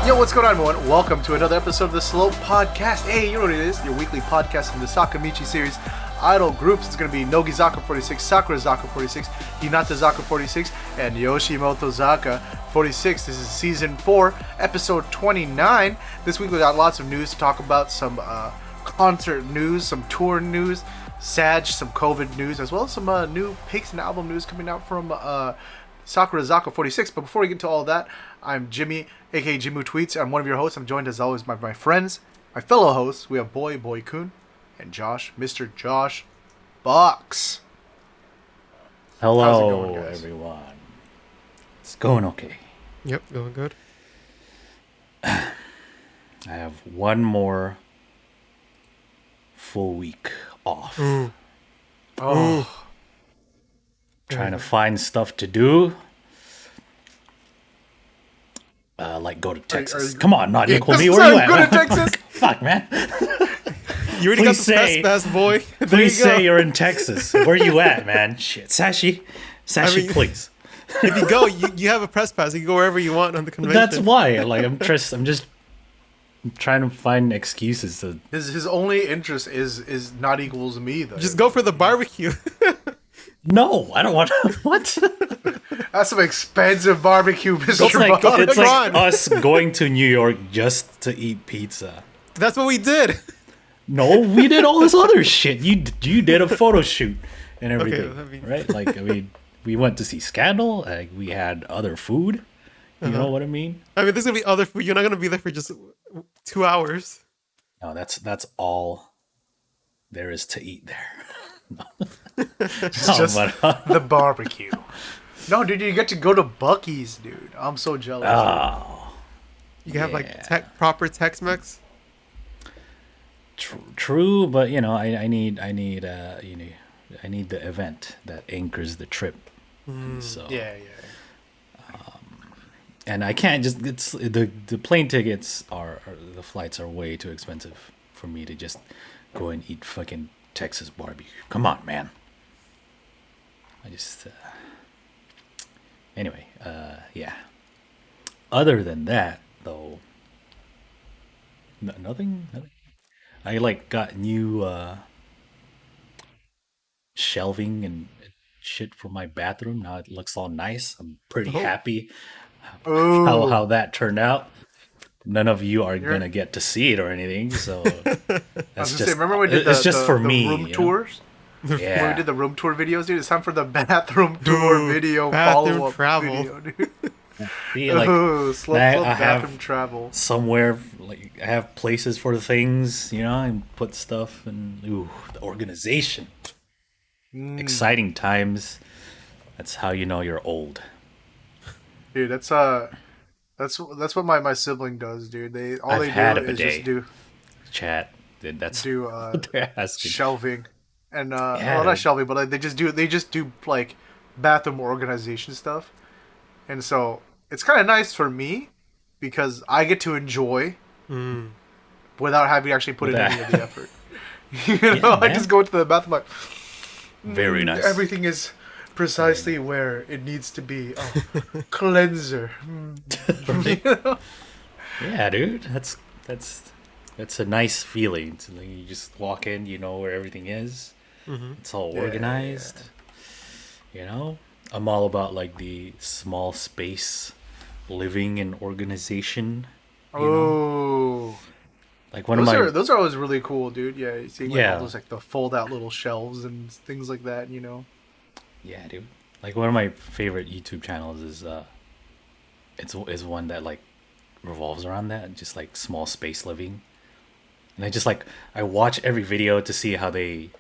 Yo, what's going on, everyone? Welcome to another episode of the Slow Podcast. Hey, you know what it is? Your weekly podcast from the Sakamichi series idol groups. It's going to be Nogizaka46, Sakurazaka46, Hinatazaka46, and Yoshimotozaka46. This is season 4, episode 29. This week we got lots of news to talk about. Some concert news, some tour news, some COVID news, as well as some new pics and album news coming out from Sakurazaka46. But before we get into all that, I'm Jimmy, aka Jimu Tweets. I'm one of your hosts. I'm joined as always by my friends, my fellow hosts. We have Boy Kun, and Josh, Mr. Josh Box. Hello, everyone. It's going okay. Yep, going good. I have one more full week off. Oh. Trying to find stuff to do. Like go to Texas. Come on, not equal me. Where you at? Go to Texas. Fuck, man. You already got the press pass, boy. Please say you're in Texas. Where you at, man? Shit, Sashi, please. If you go, you have a press pass. You can go wherever you want on the convention. That's why. Like I'm just trying to find excuses to. His only interest is not equals me though. Just go for the barbecue. No, I don't want to. What? That's some expensive barbecue, Mr. It's like us going to New York just to eat pizza. That's what we did. No, we did all this other shit. You did a photo shoot and everything, okay, right? Like, I mean, we went to see Scandal. We had other food. You know what I mean? I mean, there's gonna be other food. You're not gonna be there for just 2 hours. No, that's all there is to eat there. It's just the barbecue. No, dude, you get to go to Buc-ee's, dude. I'm so jealous. Oh, you can have like proper Tex-Mex. True, but you know, I need the event that anchors the trip. So yeah. And I can't just the plane tickets are the flights are way too expensive for me to just go and eat fucking Texas barbecue. Come on, man. I just anyway, yeah. Other than that, though, nothing. I got new shelving and shit for my bathroom. Now it looks all nice. I'm pretty happy how that turned out. None of you are gonna get to see it or anything, so that's just. Remember we did it's just for me. Room tours. Yeah. When we did the room tour videos, dude. It's time for the bathroom tour video follow-up travel video, dude. See, like, slow bathroom travel. Somewhere, like I have places for the things, you know, and put stuff and the organization. Exciting times. That's how you know you're old. Dude, that's what my sibling does, dude. They just do chat. That's do they're asking. Shelving, and well, not shelving, but like, they just do like bathroom organization stuff, and so it's kind of nice for me because I get to enjoy without having to actually put in any of the effort. You know, I just go into the bathroom like very nice. Everything is precisely where it needs to be. Oh, cleanser. You know? Yeah, dude, that's a nice feeling. So you just walk in, you know where everything is. It's all organized. You know, I'm all about like the small space living and organization. You know? Like those are always really cool, dude. Yeah, you see all those like the fold out little shelves and things like that, you know. Yeah, dude. Like one of my favorite YouTube channels is it's one that like revolves around that, just like small space living. And I watch every video to see how they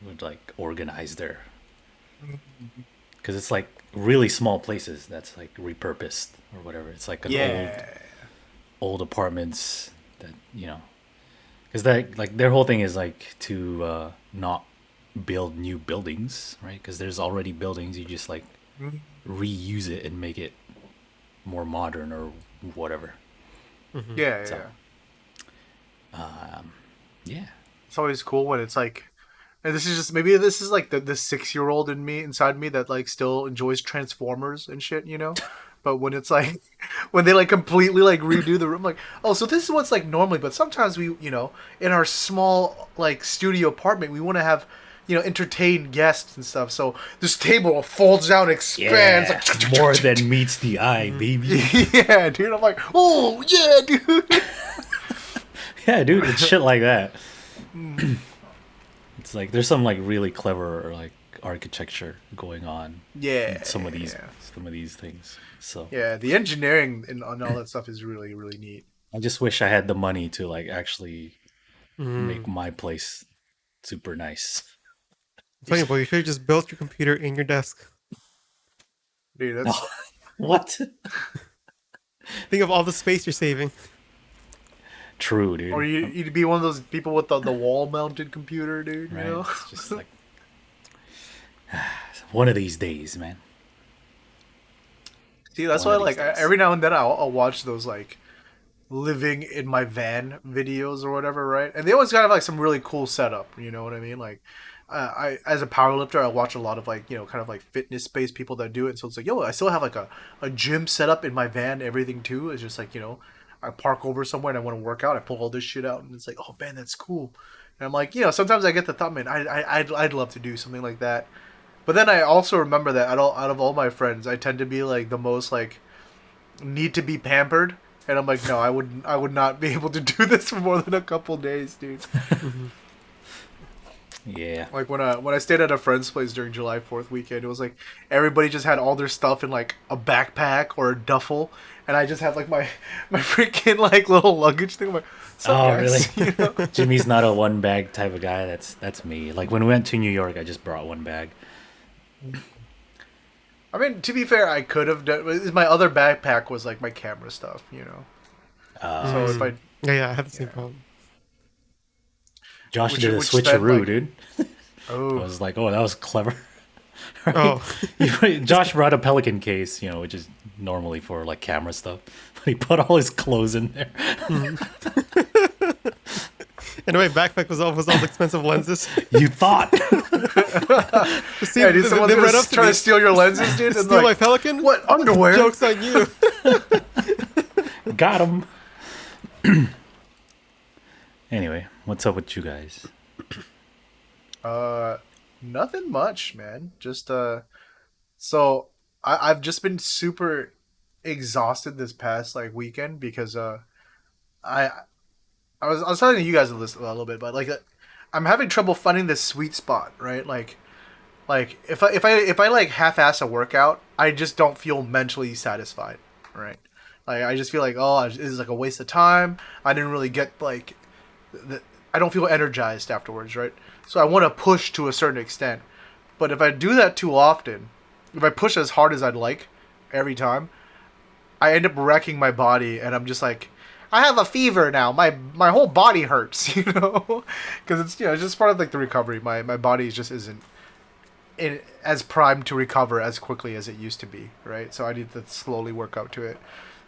would like organize their, because it's like really small places that's like repurposed or whatever. It's like an old apartments that, you know, because that like their whole thing is like to not build new buildings, right? Because there's already buildings. You just like reuse it and make it more modern or whatever. Yeah. It's always cool when it's like, and this is like the 6-year-old inside me that like still enjoys Transformers and shit, you know. But when it's like, when they like completely like redo the room, like, oh, so this is what's like normally. But sometimes we, in our small like studio apartment, we want to have, entertain guests and stuff. So this table folds out, expands, Yeah, like, more than meets the eye, baby. yeah, dude. I'm like, oh yeah, dude. Yeah, dude, it's shit like that. It's like there's some like really clever like architecture going on. Yeah, In some of these things. So yeah. The engineering and all that stuff is really, really neat. I just wish I had the money to like actually make Mm. my place super nice. Funny boy, you should have just built your computer in your desk. Dude, No. that's What? Think of all the space you're saving. True, dude. or you'd be one of those people with the wall mounted computer, dude. Right? You know? It's just like one of these days, man. See, that's One why of like these days. every now and then I'll watch those like living in my van videos or whatever, right? And they always got like some really cool setup. You know what I mean? Like, I as a powerlifter, I watch a lot of like kind of like fitness based people that do it. So it's like, yo, I still have like a gym set up in my van, everything too. It's just like I park over somewhere and I want to work out. I pull all this shit out, and it's like, oh man, that's cool. And I'm like, sometimes I get the thought, man, I'd love to do something like that. But then I also remember that out of all my friends, I tend to be like the most like need to be pampered, and I'm like, no, I would not be able to do this for more than a couple days, dude. Yeah. Like when I stayed at a friend's place during July 4th weekend, it was like everybody just had all their stuff in like a backpack or a duffel, and I just had like my freaking like little luggage thing. I'm like, "Sup, Oh, guys?" really? Jimmy's not a one bag type of guy. That's me. Like when we went to New York, I just brought one bag. I mean, to be fair, I could have done. My other backpack was like my camera stuff, So if I Yeah, I have the same problem. Josh Which- did a which spent, switcheroo, like- dude. I oh was like, oh, that was clever. Right? Oh, Josh brought a Pelican case, which is normally for like camera stuff, but he put all his clothes in there. and my backpack was all the expensive lenses. You thought? See, yeah, dude, someone's they gonna ran up to try me. to steal your lenses, dude. And Steal my like, Pelican? what underwear? Joke's on you. Got him. Anyway, what's up with you guys? Nothing much, man. Just so I've just been super exhausted this past like weekend because I I was telling you guys a little bit, but like I'm having trouble finding this sweet spot, right? Like if I like half-ass a workout, I just don't feel mentally satisfied, right? Like I just feel like, oh, this is like a waste of time. I didn't really get like I don't feel energized afterwards, right? So I want to push to a certain extent. But if I do that too often, if I push as hard as I'd like every time, I end up wrecking my body, and I'm just like, I have a fever now. My whole body hurts, because it's it's just part of like the recovery. My body just isn't as primed to recover as quickly as it used to be, right? So I need to slowly work up to it.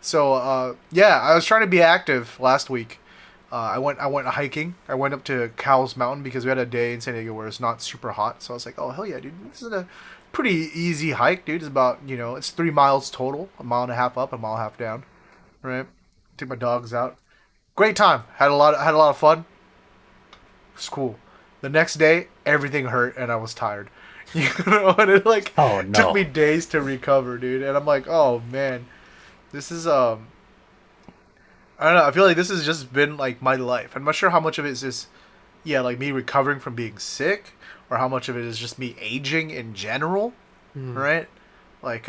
So yeah, I was trying to be active last week. I went hiking. I went up to Cowles Mountain because we had a day in San Diego where it's not super hot. So I was like, oh hell yeah, dude, this is a pretty easy hike, dude. It's about it's 3 miles total, a mile and a half up, a mile and a half down, right? Took my dogs out. Great time. Had a lot of fun. It's cool. The next day, everything hurt and I was tired. And it like Oh, no. took me days to recover, dude. And I'm like, oh man, this is I don't know. I feel like this has just been like my life. I'm not sure how much of it is just, like me recovering from being sick, or how much of it is just me aging in general, right? Like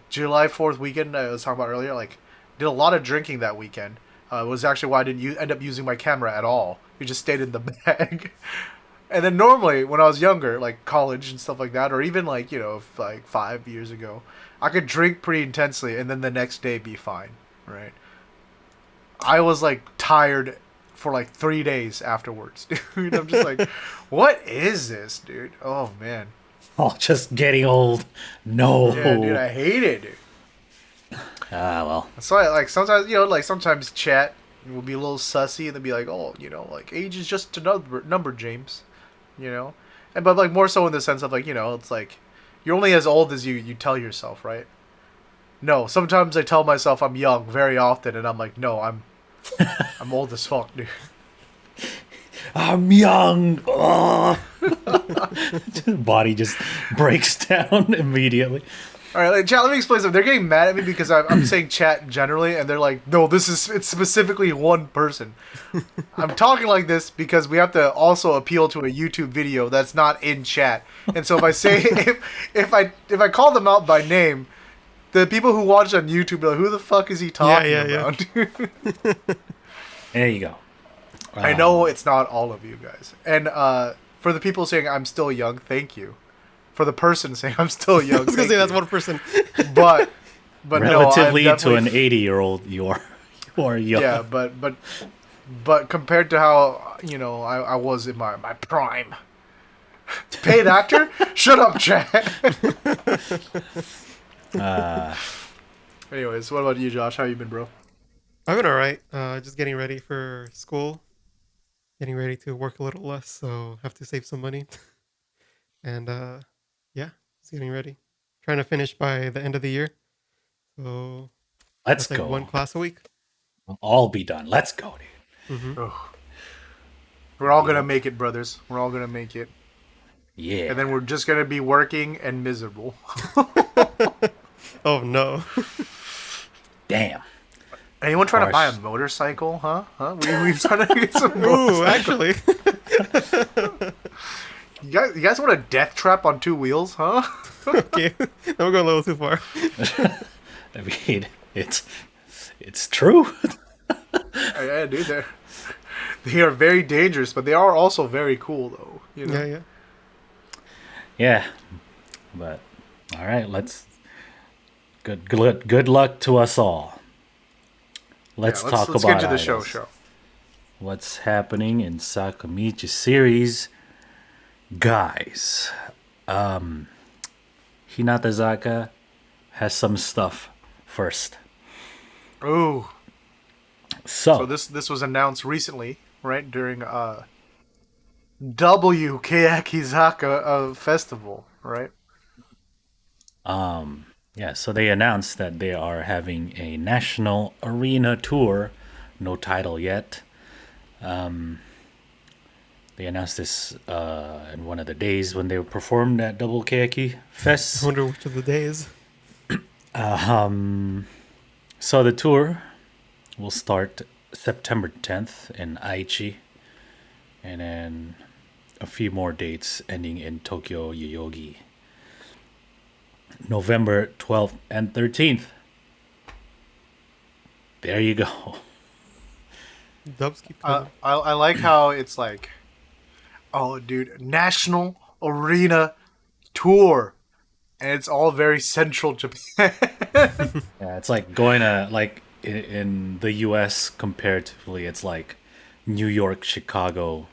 July 4th weekend I was talking about earlier. Like, did a lot of drinking that weekend. It was actually why I didn't end up using my camera at all. We just stayed in the bag. And then normally when I was younger, like college and stuff like that, or even like like 5 years ago, I could drink pretty intensely and then the next day be fine, right? I was like tired for like 3 days afterwards, dude. I'm just like, what is this, dude? Oh man. Oh, just getting old. No. Yeah, dude, I hate it, dude. Ah, well. So I like sometimes, like sometimes chat will be a little sussy and they'll be like, oh, like age is just a number, James, and but like more so in the sense of like, it's like you're only as old as you tell yourself, right? No, sometimes I tell myself I'm young very often, and I'm like, no, I'm old as fuck, dude. I'm young. Ugh. Body just breaks down immediately. All right, like, chat. Let me explain something. They're getting mad at me because I'm saying chat generally, and they're like, "No, it's specifically one person." I'm talking like this because we have to also appeal to a YouTube video that's not in chat. And so if I say if I call them out by name, the people who watch on YouTube are like, "Who the fuck is he talking about?" There you go. I know it's not all of you guys, and for the people saying I'm still young, thank you. For the person saying I'm still young, I was gonna say that's one person. But relatively no, to an 80-year-old, you are young. Yeah, but compared to how I was in my prime, paid actor, shut up, Chad. Anyways, what about you, Josh? How you been, bro? I've been alright. Just getting ready for school. Getting ready to work a little less, so have to save some money. And yeah, just getting ready. Trying to finish by the end of the year. So Let's like go. one class a week. We'll all be done. Let's go, dude. Mm-hmm. We're all gonna make it, brothers. We're all gonna make it. Yeah. And then we're just gonna be working and miserable. Oh no. Damn. Anyone trying to buy a motorcycle? Huh? We've trying to get some motorcycle. Ooh, actually. You guys want a death trap on two wheels, huh? Okay. Now we're going a little too far. I mean, it's true. Yeah, dude, they are very dangerous, but they are also very cool, though. You know? Yeah. Yeah. But all right, let's good luck to us all. Let's talk about get to the show. What's happening in Sakamichi series, guys? Hinatazaka has some stuff first. Ooh. So this was announced recently, right, during WKEYAKI festival, right? Yeah, so they announced that they are having a national arena tour. No title yet. They announced this in one of the days when they performed at WKEYAKI FES. I wonder which of the days. So the tour will start September 10th in Aichi, and then a few more dates ending in Tokyo Yoyogi. November 12th and 13th. There you go. Dubs keep coming. I like how it's like, oh, dude, National Arena Tour. And it's all very central Japan. Yeah, it's like going to, like, in the US comparatively, it's like New York, Chicago,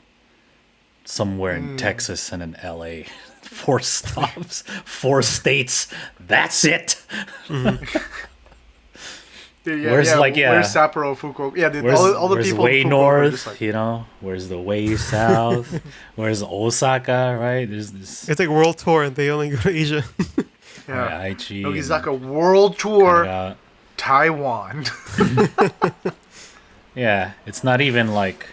somewhere in Texas, and in LA. 4 stops, 4 states. That's it. Dude, Where's Sapporo, Fukuoka? Yeah, dude, all the where's people way in Fukuoka north, like, where's the way south, where's Osaka, right? There's this. It's like world tour and they only go to Asia. yeah. Aichi, Nogizaka World Tour, Kanagawa. Taiwan. Yeah, it's not even like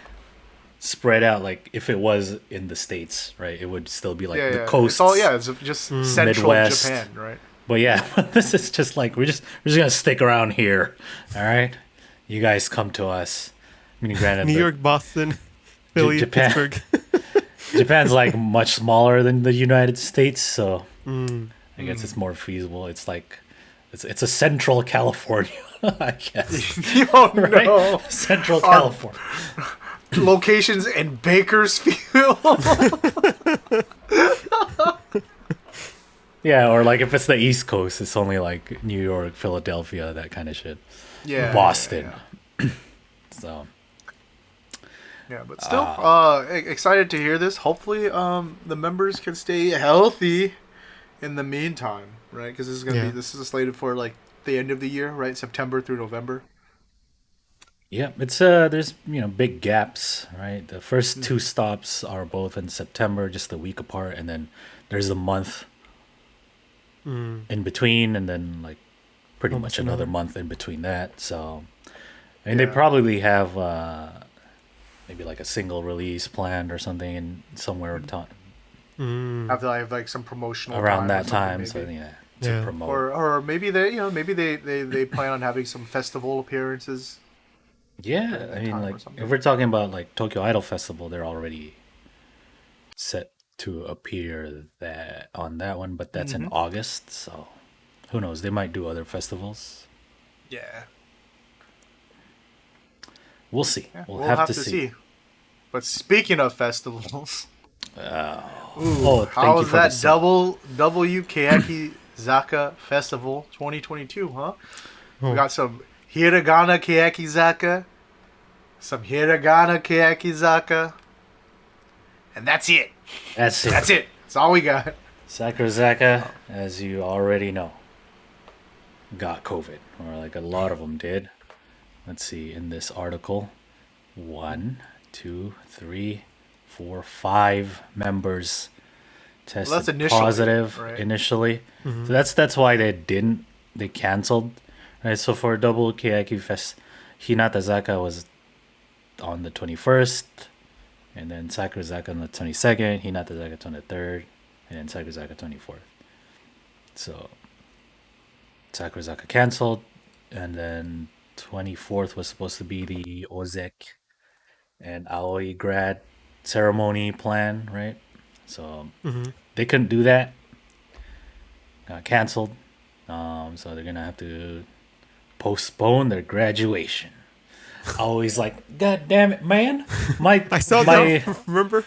spread out like if it was in the States, right? It would still be like the coast. It's just central Midwest. Japan, right? But yeah, this is just like we're just gonna stick around here. All right, you guys come to us. I mean, granted, New York, Boston, Philly, Japan. Pittsburgh. Japan's like much smaller than the United States, so I guess it's more feasible. It's like it's a central California, I guess. Oh Right? no! Central California. Locations in Bakersfield. Yeah, or like if it's the East Coast, it's only like New York, Philadelphia, that kind of shit. Yeah, Boston. Yeah. So Yeah, but still, excited to hear this. Hopefully, the members can stay healthy in the meantime, right? Because this is slated for like the end of the year, right? September through November. yeah, it's there's big gaps, right? The first 2 stops are both in September, just a week apart, and then there's a month in between, and then like pretty Almost much another another. month in between that. So, and they probably have maybe like a single release planned or something in somewhere Have to have like some promotional around time or that something, time. maybe. So yeah, to Yeah. promote. Or maybe they plan on having some festival appearances Yeah, during I that mean, time like or something. if we're talking about like Tokyo Idol Festival, they're already set to appear that on that one, but that's in August, so who knows? They might do other festivals. Yeah. We'll see. Yeah, We'll we'll have have to to see. see. But speaking of festivals, Oh, how thank you was for the that sub. WKEYAKI Zaka Festival 2022, huh? We Oh, got some Hiragana Keyaki Zaka, some Hiragana Keyaki Zaka, and that's it. That's it. That's it. That's all we got. Sakurazaka, as you already know, got COVID, or like a lot of them did. Let's see, in this article, 5 members Well, that's tested initially, positive right? initially. mm-hmm. So that's why they canceled. Right, so for double Keiki Fest, Hinatazaka was on the 21st, and then Sakurazaka on the 22nd, Hinatazaka on the 3rd, and then Sakurazaka 24th. So Sakurazaka canceled, and then 24th was supposed to be the Ozek and Aoi grad ceremony plan, right? So Mm-hmm. they couldn't do that. Got canceled. So they're gonna have to postpone their graduation. Always like, God damn it, man! My I saw my that. Remember?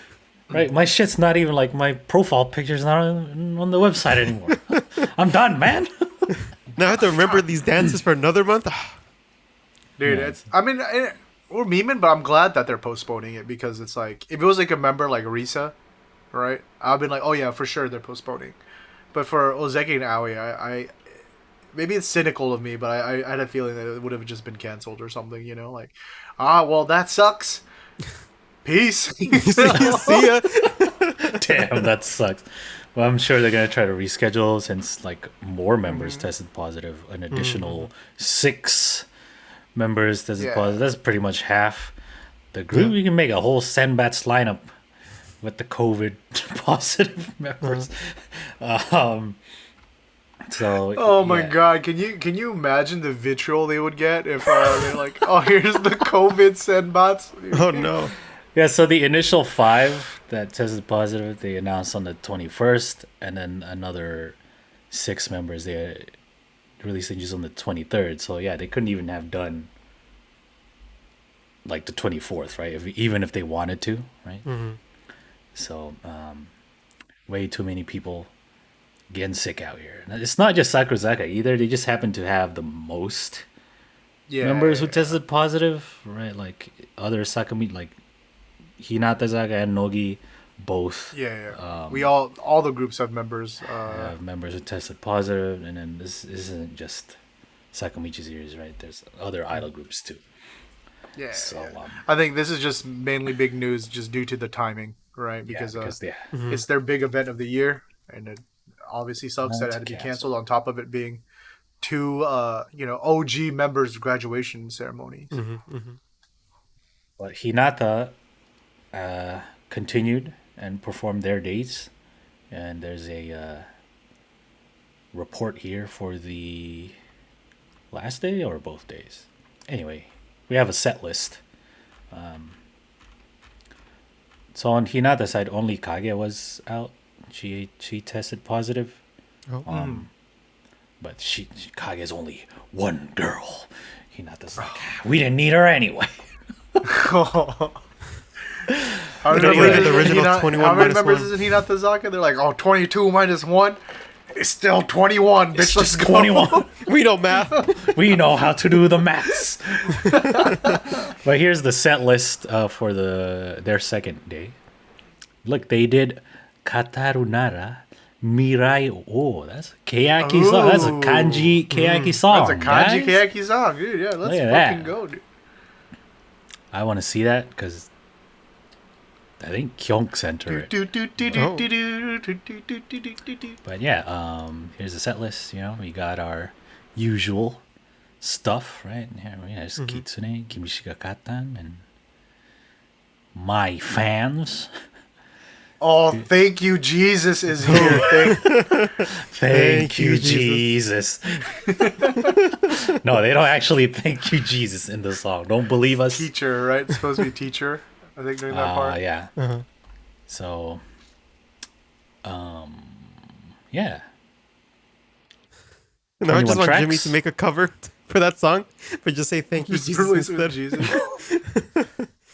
right, my shit's not even like my profile picture's not on the website anymore. I'm done, man. Now I have to remember these dances for another month. Dude, Yeah. it's. I mean, we're memeing, but I'm glad that they're postponing it because it's like if it was like a member like Risa, right? I've been like, oh yeah, for sure they're postponing. But for Ozeki and Aoi, I maybe it's cynical of me, but I had a feeling that it would have just been canceled or something. You know, like, well that sucks. Peace. See ya. Damn, that sucks. Well, I'm sure they're gonna try to reschedule since like more members tested positive. An additional 6 members tested Yeah. positive. That's pretty much half the group. Yeah. You can make a whole Senbats lineup with the COVID positive members. So Oh my yeah. god, can you imagine the vitriol they would get if they're like, oh here's the COVID sendbots? Oh no. Yeah, so the initial 5 that tested positive, they announced on the 21st, and then another 6 members they released just on the 23rd. So yeah, they couldn't even have done like the 24th, right? Even if they wanted to, right? Mm-hmm. So way too many people getting sick out here. And it's not just Sakurazaka either. They just happen to have the most Yeah. members who tested positive, right? Like other Sakami, like Hinatazaka and Nogi, both Yeah. We all the groups have members. have members who tested positive, and then this isn't just Sakamichi series, right? There's other idol groups too. Yeah. So I think this is just mainly big news just due to the timing, right? Because it's their big event of the year, and it obviously sucks that it had to be canceled. On top of it being 2, OG members' graduation ceremonies. Mm-hmm. Mm-hmm. But Hinata continued and performed their dates, and there's a report here for the last day or both days. Anyway, we have a set list. So on Hinata's side, only Kage was out. She tested positive. Oh. But Kage's only one girl. Hinata's like, we didn't need her anyway. How many Don't members forget the original 21 how many minus members 1. is in Hinatazaka? They're like, 22 minus 1. It's still 21, bitch. It's Let's just go. 21. We know math. We know how to do the maths. But here's the set list for their second day. Look, they did Katarunara Mirai. Oh, that's a Keiyaki song. That's a kanji Keiyaki song. That's a kanji guys. Keiyaki song, dude. Yeah, let's Look at fucking that. go, dude. I want to see that because I think Kyonk sent her it. But yeah, here's the set list. You know, we got our usual stuff, right? Here we have Kitsune, Kimishiga Katan, and my fans. Oh, thank you, Jesus is here. Thank you, Jesus. No, they don't actually thank you, Jesus, in the song. Don't believe us. Teacher, right? It's supposed to be teacher, I think, during that part. Yeah. Uh-huh. So, yeah. No, I just 21 want tracks. Jimmy to make a cover for that song, but just say thank you, Just Jesus release it instead. with Jesus.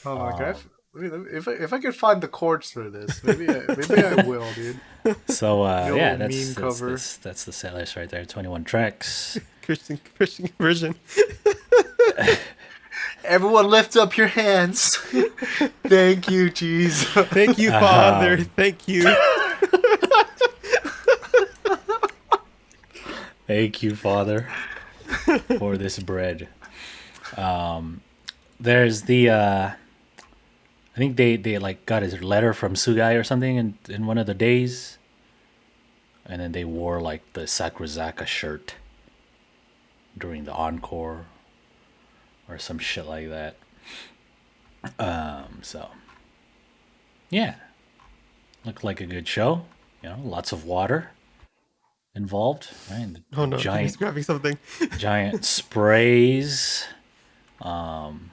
Oh my god! If I could find the chords for this, maybe I will, dude. So yeah, meme that's cover. that's the set list right there. 21 tracks. Christian version. Everyone, lift up your hands. Thank you, Jesus. Thank you, Father. Thank you. Thank you, Father, for this bread. There's the I think they like got his letter from Sugai or something in one of the days, and then they wore like the Sakurazaka shirt during the encore or some shit like that. So yeah, looked like a good show. You know, lots of water involved, right? And Oh no, he's giant grabbing something. giant sprays. And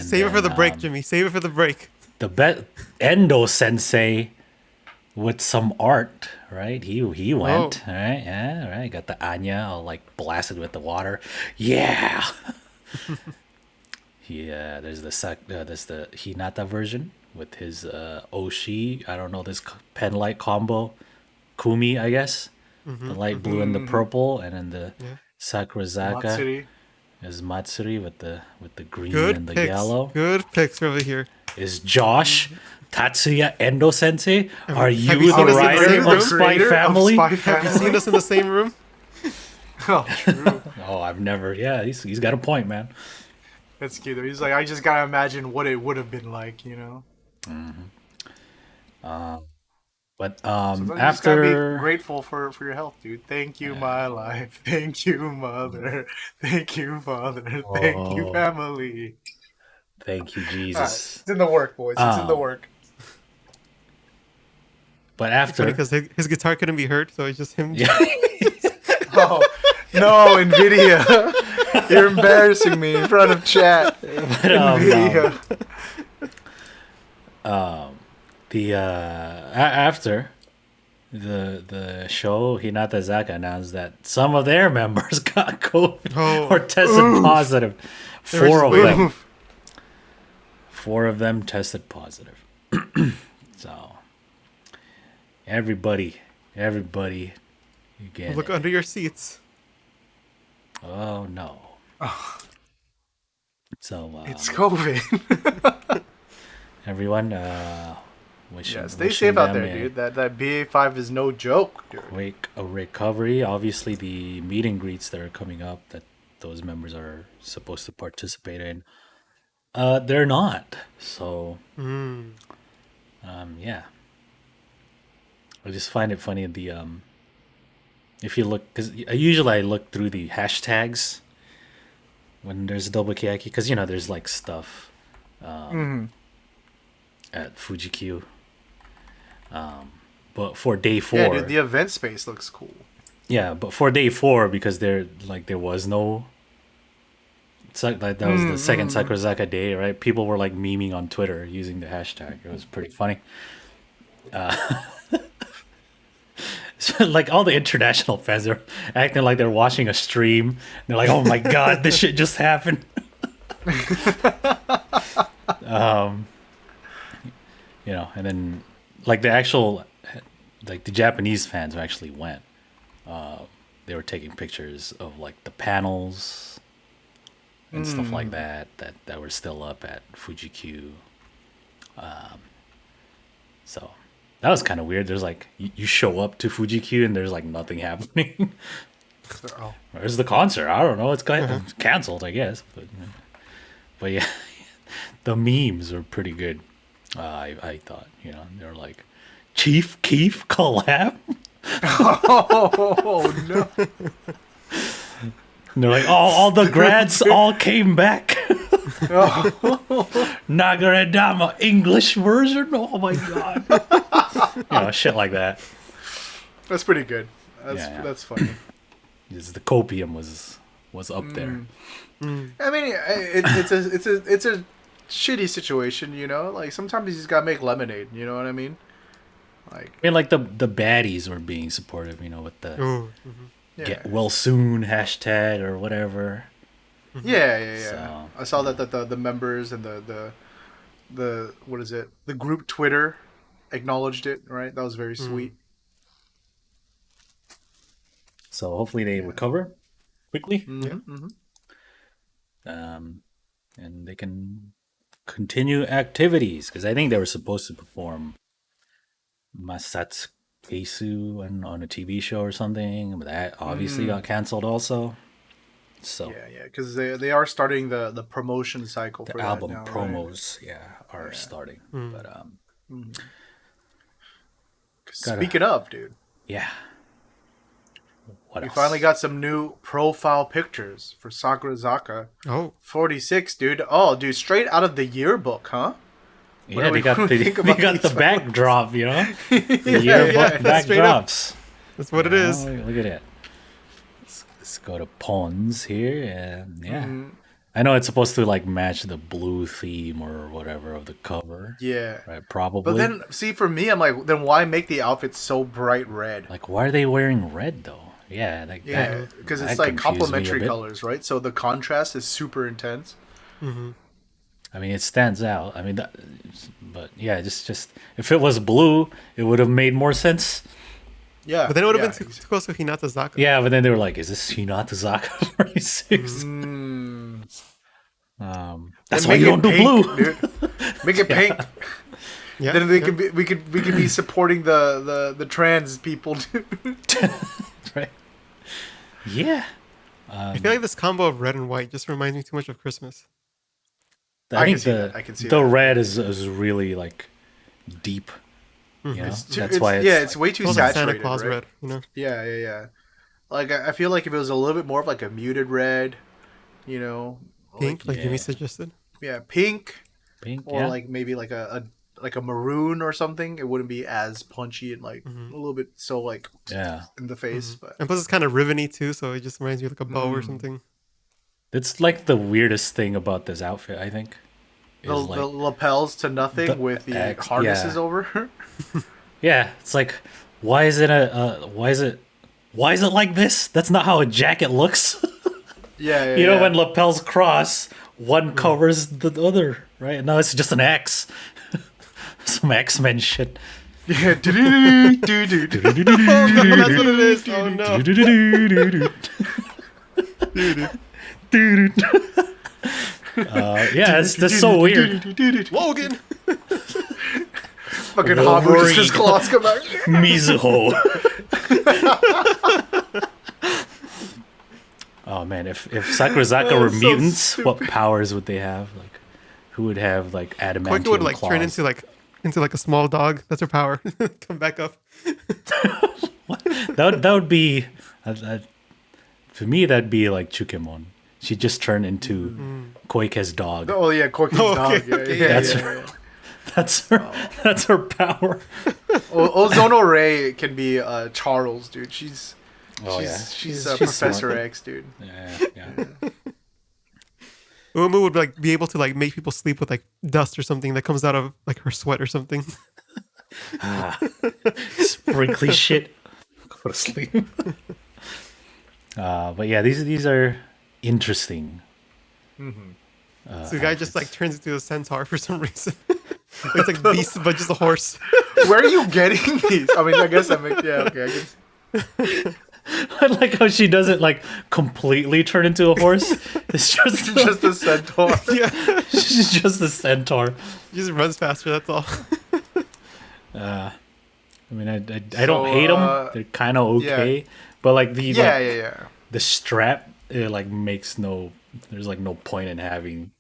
Save it for the then, break, Jimmy. Save it for the break. The Endo Sensei with some art, right? He went, right? Yeah, right. Got the Anya all like blasted with the water. Yeah. Yeah. There's the Hinata version with his Oshi. I don't know, this pen light combo, Kumi, I guess. The light blue and the purple, and then the Sakurazaka Matsuri. is Matsuri with the green Good and the picks. yellow. Good picks over here. Is Josh Tatsuya Endo Sensei? Are you have you the seen us in the writer same of room? Spy Creator of Family? Spy Have you Family? seen us in the same room? Oh, true. Oh, I've never. Yeah, he's got a point, man. That's cute. He's like, I just gotta imagine what it would have been like, you know. But Sometimes you just gotta after be grateful for your health, dude. Thank you, my life. Thank you, mother. Thank you, father. Thank you, Oh. family. thank you, All right, Jesus. it's in the work, boys. It's in the work. But Funny after, because his guitar couldn't be heard, so it's just him. yeah, Oh no, Nvidia! You're embarrassing me in front of chat. Nvidia. after the show, Hinatazaka announced that some of their members got COVID or tested positive. Four of them tested positive. So everybody, you get Look it. under your seats. Oh no. So It's COVID. everyone, wishing, Yeah, stay wishing safe out them there, a dude. That BA5 is no joke, dude. quick recovery. Obviously, the meet and greets that are coming up that those members are supposed to participate in, they're not. So, yeah. I just find it funny if you look, because usually I look through the hashtags when there's a WKEYAKI, because there's like stuff at Fuji-Q. But for day 4, Yeah, dude, the event space looks cool. yeah, but for day 4, because there was no, that was the second Sakurazaka day, right? People were like memeing on Twitter using the hashtag. It was pretty funny. So, like, all the international fans are acting like they're watching a stream. They're like, "Oh my god, this shit just happened." And then like the actual, like the Japanese fans who actually went, they were taking pictures of like the panels and stuff like that were still up at Fuji-Q. So that was kind of weird. There's like you show up to Fuji-Q and there's like nothing happening. Where's the concert? I don't know. It's canceled, I guess. But yeah, the memes were pretty good. I thought, they were like, Chief Keef collab. Oh no! And they're like, all the grads all came back. Nagaradama English version. Oh my god. Shit like that. That's pretty good. That's funny. The copium was up there. I mean, it's a shitty situation, Like sometimes you just gotta make lemonade. You know what I mean? Like the baddies were being supportive, with the get well soon hashtag or whatever. Yeah. So, I saw that the members and the what is it? The group Twitter acknowledged it. Right, that was very sweet. So hopefully they recover quickly. And they can continue activities, because I think they were supposed to perform Masatsu Keisu on a TV show or something, but that obviously got canceled also. So yeah, because they are starting the promotion cycle for the album that now, promos, are starting. But speaking of, dude, what we else? finally got some new profile pictures for Sakurazaka. 46, dude. Oh, dude, straight out of the yearbook, huh? Yeah, they got the backdrop, The yearbook backdrops. That's what it is. Look at it. Let's go to Pons here. I know it's supposed to match the blue theme or whatever of the cover. Yeah. Right, probably. But then, see, for me, I'm like, then why make the outfit so bright red? Why are they wearing red, though? Yeah, because it's complementary colors, right? So the contrast is super intense. I mean, it stands out. I mean, but yeah, just if it was blue, it would have made more sense. Yeah, but then it would have been too close to Hinatazaka. Yeah, but then they were like, "Is this Hinatazaka 46?" That's why you don't do blue. Dude. Make it pink. Yeah, then we could be supporting the trans people. Right. Yeah. I feel like this combo of red and white just reminds me too much of Christmas. I can see the red is really deep. That's why it's way too saturated. Santa Claus right? red, Yeah. I feel like if it was a little bit more of a muted red, pink, Jimmy suggested. Yeah, pink, or maybe a maroon or something. It wouldn't be as punchy and a little bit in the face. But and plus it's kind of ribbony too, so it just reminds me of a bow or something. It's the weirdest thing about this outfit, I think. The lapels to nothing with the harnesses over. Yeah, it's why is it like this? That's not how a jacket looks. Yeah. When lapels cross, one covers the other, right? Now it's just an X. Some X-Men shit. Yeah. That's what it is. Oh no. That's so weird. Logan. Fucking Habu, his claws come out. Mizuho. Oh man, if Sakurazaka were mutants, what powers would they have? Who would have adamantium Koike would claws? turn into a small dog. That's her power. Come back up. That would be to me. That'd be like Chukemon. She just turned into Koike's dog. Oh yeah, Koike's dog. Yeah. That's her power. Ozono Ray can be Charles, dude. She's Professor smart. X, dude. Yeah. Umu would be able to make people sleep with dust or something that comes out of her sweat or something. Sprinkly shit. Go to sleep. But yeah, these are interesting. So the guy just turns into a centaur for some reason. It's like beast, but just a horse. Where are you getting these? I mean, I guess I guess. I like how she doesn't completely turn into a horse. It's just a centaur. Yeah, she's just a centaur. She just runs faster. That's all. I mean, I don't hate them. They're kind of okay, but the strap it makes no. There's no point in having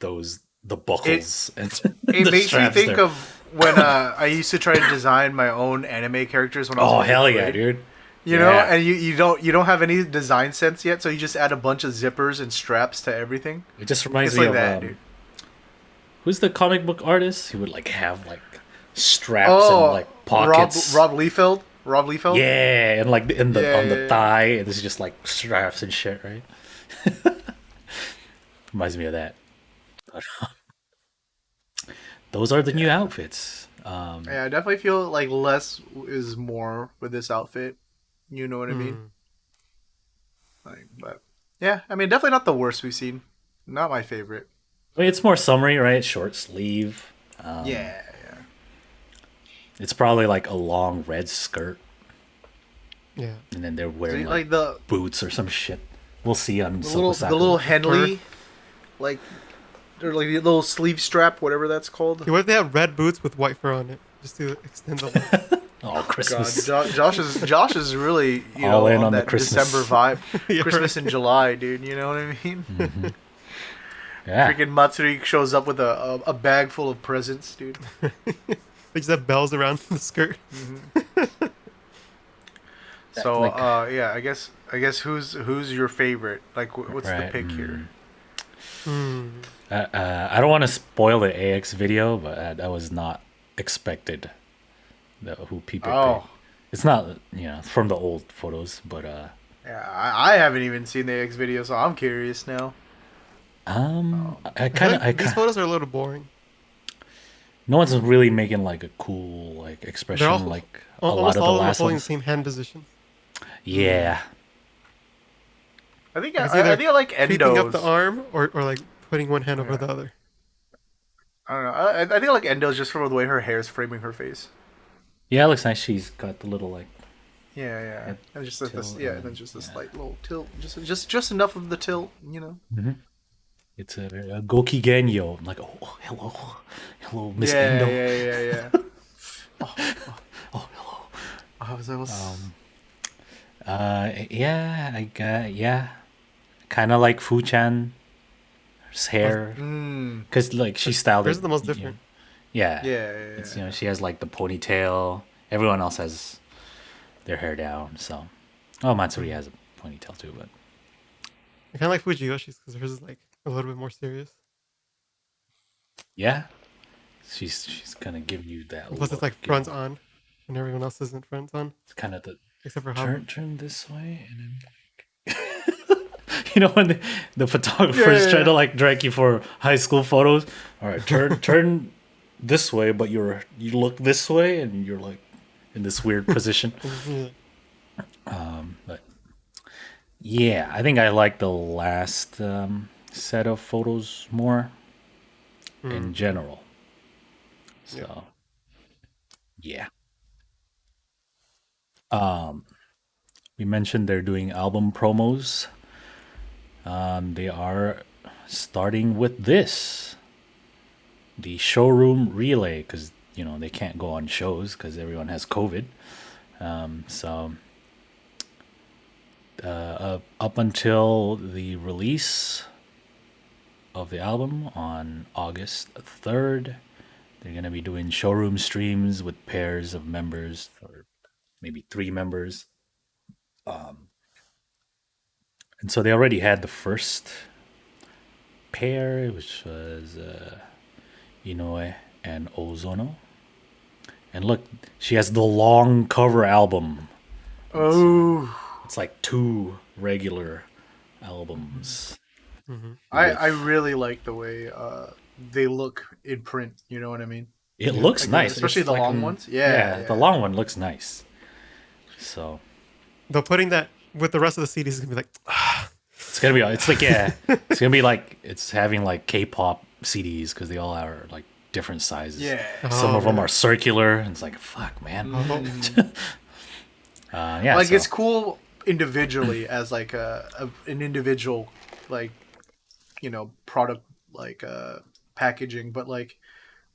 the buckles and it makes me think of when I used to try to design my own anime characters when I was hell yeah, dude. You know, Yeah. and you don't have any design sense yet, so you just add a bunch of zippers and straps to everything. It just reminds It's me like of that, dude. who's the comic book artist? He would like have like straps and Oh, like pockets. Rob Liefeld. Rob Liefeld. Yeah, and like in the Yeah, on the yeah, yeah. thigh, and it's just like straps and shit, right? Reminds me of that. But those are the new outfits. Yeah, I definitely feel like less is more with this outfit. You know what I mean? Mm. Like, but yeah, I mean, definitely not the worst we've seen. Not my favorite. I mean, it's more summery, right? Short sleeve. Yeah, yeah. It's probably like a long red skirt, Yeah. and then they're So, wearing like like boots or some shit. We'll see on the little Sakurazaka. Henley, like or like the little sleeve strap, whatever that's called. Yeah, what if they have red boots with white fur on it, just to extend the look? Oh, God, Christmas! Josh is really All in on on the that Christmas. December vibe, Yeah, Christmas right. in July, dude. You know what I mean? Yeah, Freaking Matsuri shows up with a bag full of presents, dude. They just have bells around the skirt. So like yeah, I guess who's your favorite? Like what's the right. pick here? Hmm. I don't want to spoil the AX video, but that was not expected. Who people pick. Oh, It's not from the old photos, but yeah, I haven't even seen the X video, so I'm curious now. I I kind feel like these of photos are a little boring. no one's really making like a cool like They're expression like a lot almost of the all of them are last holding the ones. same hand position. Yeah, I think Like it's I either think I like creeping up the Endo's. arm or like putting one hand over Yeah. the other. I don't know. I think I like Endo's just from the way her hair is framing her face. yeah, it looks nice. She's got the little like Yeah, yeah, head and just this, tilt yeah, and then and just a yeah. slight little tilt, just enough of the tilt, you know. It's a Gokigenyo. I'm like, oh, hello, hello, Miss Yeah, Endo. yeah, yeah, yeah. Oh, hello. I was. Yeah, I got yeah, kind of like Fuchan's hair, Mm, cause like she styled Hers it. is the most different. Yeah, yeah, yeah, it's yeah. she has like the ponytail. Everyone else has their hair down. So, oh, Matsuri has a ponytail too, but I kind of like Fujiyoshi's because hers is like a little bit more serious. yeah, she's gonna give you that Plus, it's look. like front on, and everyone else isn't front on It's kind of the except for Habu. turn this way and then when the Yeah, photographers yeah, try yeah. to like drag you for high school photos. All right, turn this way, but you look this way and you're like in this weird position. Yeah. But yeah, I think I like the last set of photos more in general. So yeah. We mentioned they're doing album promos. They are starting with this, the showroom relay, because they can't go on shows because everyone has COVID. So up until the release of the album on August 3rd, they're gonna be doing showroom streams with pairs of members, or maybe 3 members. And so they already had the first pair, which was Inoue and Ozono. And look, she has the long cover album. Oh, It's like 2 regular albums. I really like the way they look in print. You know what I mean? It Yeah. looks Like nice. especially It's the like long ones. Yeah, the yeah. long one looks nice. So Though putting that with the rest of the CDs is gonna be like, it's gonna be. It's like it's gonna be like it's having like K-pop CDs because they all are like different sizes. Yeah. Some Oh, of them yeah. are circular, and it's like fuck, man. Yeah, Like so, it's cool individually as like an individual like product like packaging, but like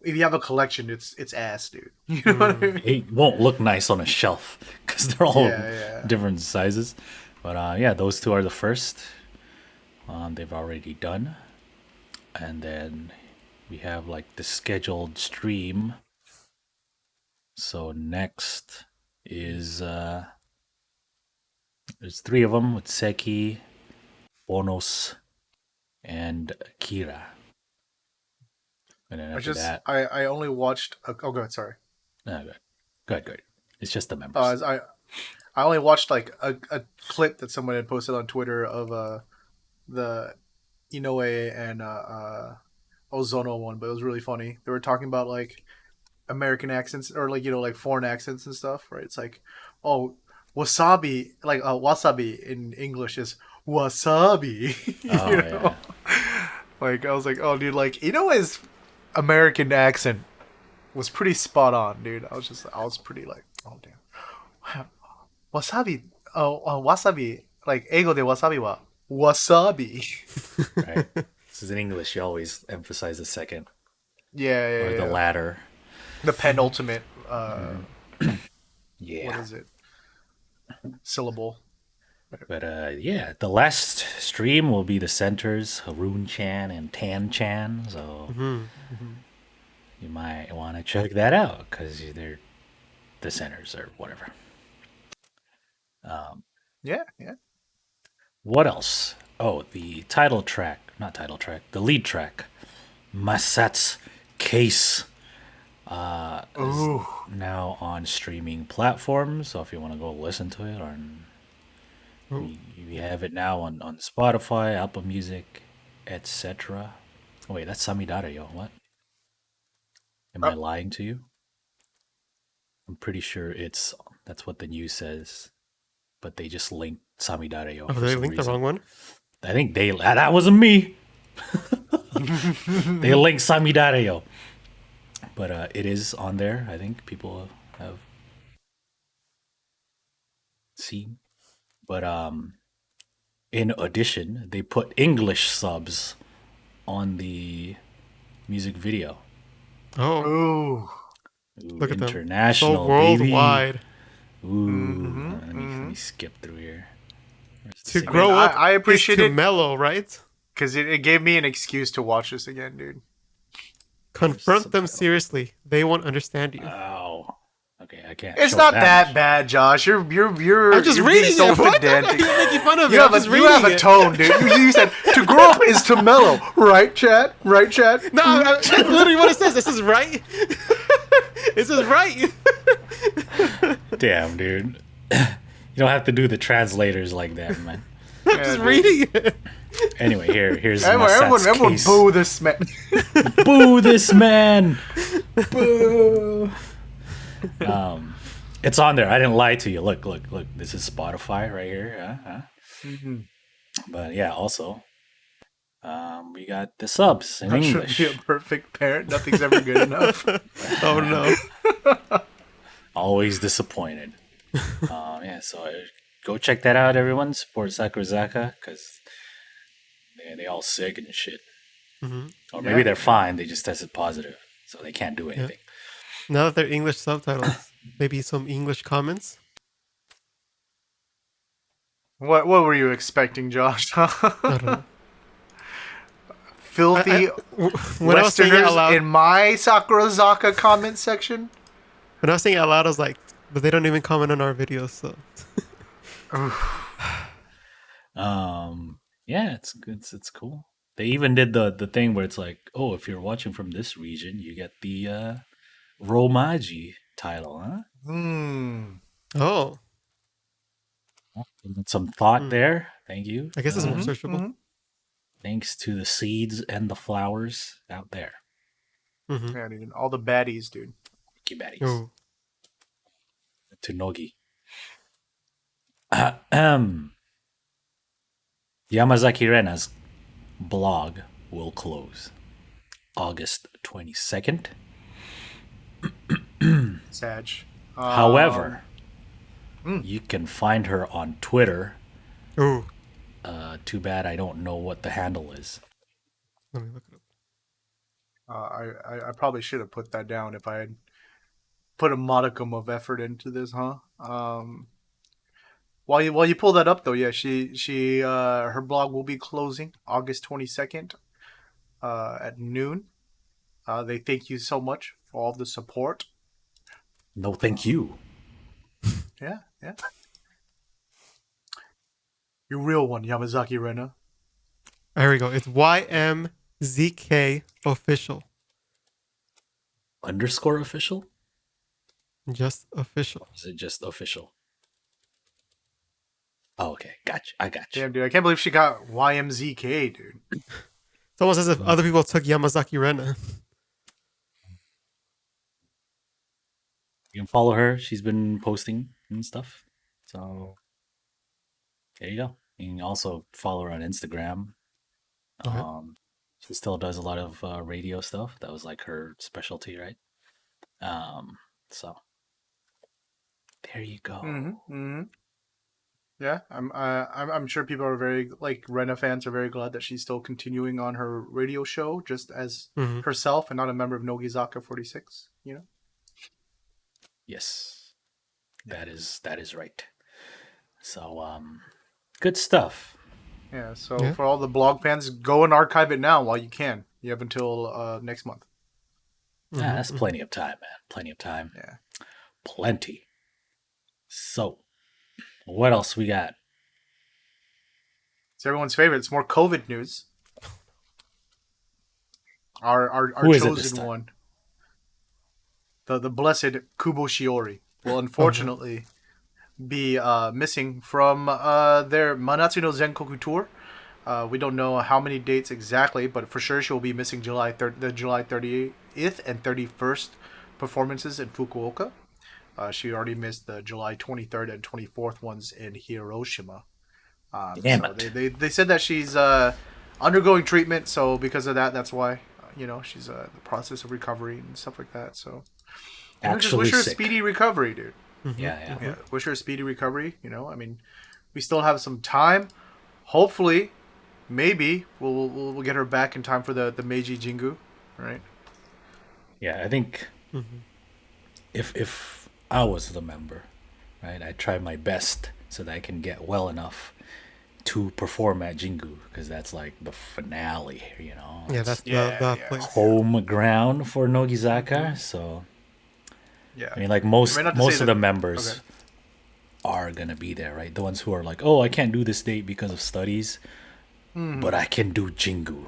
if you have a collection, it's ass, dude. You know what I mean? it won't look nice on a shelf because they're all Yeah, yeah. different sizes. But yeah, those 2 are the first. They've already done, and then we have like the scheduled stream. So next is There's 3 of them with Seki, Bonos, and Kira. And then after that, I only watched. Oh, go ahead. Sorry. no, good. It's just the members. I only watched like a clip that someone had posted on Twitter of the Inoue and Ozono one, but it was really funny. They were talking about like American accents or like like foreign accents and stuff, right? It's like, oh, wasabi, like wasabi in English is wasabi. Oh yeah. Like I was like, oh, dude, like his American accent was pretty spot on, dude. I was pretty like, oh damn, wasabi, wasabi, like eigo de wasabi wa wasabi. Right. This is in English. You always emphasize the second Yeah, or the latter. The penultimate. Yeah. What is it? Syllable. But yeah, the last stream will be the centers, Haroon-chan and Tan-chan. So you might want to check that out because they're the centers or whatever. Yeah. What else? Oh, the the lead track, Masat's Case, is now on streaming platforms. So if you want to go listen to it, or we have it now on Spotify, Apple Music, etc. Oh, wait, that's Samidare, yo. What? Am I lying to you? I'm pretty sure that's what the news says, but they just linked Samidare, yo. Oh, they linked the wrong one? I think that wasn't me. They linked Samidare, yo. But it is on there. I think people have seen. But in addition, they put English subs on the music video. Oh, Ooh. look at them. International, So worldwide. Baby. Ooh, let me skip through here. To grow up, I appreciate is to it mellow, right? because it gave me an excuse to watch this again, dude. Confront them seriously. They won't understand you. Oh, okay, I can't. It's show not that much. bad, Josh. You're I'm just you're reading being so it. What? pedantic. You're making fun of You it. have I'm just you have reading a it. tone, dude. You said to grow up is to mellow, right, Chad? Right, Chad? No, that's literally what it says. This is right. This is right. Damn, dude. You don't have to do the translators like that, man. I'm just reading it. Anyway, here's Everyone Masat's case. boo this man. Boo this man. Boo. It's on there. I didn't lie to you. Look. This is Spotify right here. But yeah, also, we got the subs in I English. should be a perfect parent. Nothing's ever good enough. Oh no. Always disappointed. Yeah, so go check that out, everyone. Support Sakurazaka because they all sick and shit. Or maybe they're fine. They just tested positive, so they can't do anything. Now that they're English subtitles, maybe some English comments. What were you expecting, Josh? I don't know. Filthy When I was saying it Westerners out loud, in my Sakurazaka comment section. when I was saying it out loud, I was like, but they don't even comment on our videos, so. Yeah, it's cool. They even did the thing where it's like, oh, if you're watching from this region, you get the Romaji title, huh? Oh, Some thought there. Thank you. I guess it's more searchable. Thanks to the seeds and the flowers out there. Yeah, dude, all the baddies, dude. Thank you, baddies. Oh. To Nogi. Yamazaki Rena's blog will close August 22nd. Sag. However, you can find her on Twitter. Oh. Too bad I don't know what the handle is. Let me look it up. I probably should have put that down if I had put a modicum of effort into this, huh? While you pull that up though, yeah, she her blog will be closing August 22nd at noon. They thank you so much for all the support. No, thank you. Yeah. Your real one, Yamazaki Rena. Here we go. It's YMZK official. Underscore official? Just official. Or is it just official? Oh, okay. Gotcha. I got you. Damn, dude. I can't believe she got YMZK, dude. It's almost as if other people took Yamazaki Rena. You can follow her. She's been posting and stuff. So there you go. You can also follow her on Instagram. Okay. She still does a lot of radio stuff. That was like her specialty, right? So there you go. Yeah, I'm sure people are very Rena fans are very glad that she's still continuing on her radio show just as herself and not a member of Nogizaka46. You know. Yes, that is right. So good stuff. Yeah. So for all the blog fans, go and archive it now while you can. You have until next month. Yeah, that's plenty of time, man. Plenty of time. Yeah. Plenty. So, what else we got? It's everyone's favorite. It's more COVID news. Our Who is it this chosen time? one. The blessed Kubo will unfortunately be missing from their Manatsu no Zenkoku Tour. We don't know how many dates exactly, but for sure she will be missing the July 30th and 31st performances in Fukuoka. She already missed the July 23rd and 24th ones in Hiroshima. Damn it. it. They said that she's undergoing treatment, so because of that, that's why she's in the process of recovery and stuff like that. So just wish her a speedy recovery, dude. Yeah. Wish her a speedy recovery. I mean, we still have some time. Hopefully, maybe we'll get her back in time for the Meiji Jingu, right? Yeah, I think if I was the member, right, I'd try my best so that I can get well enough to perform at Jingu, because that's like the finale, Yeah, that's the place. home ground for Nogizaka. So Yeah. I mean, like most of the members are gonna be there, right? The ones who are like, oh, I can't do this date because of studies, but I can do Jingu,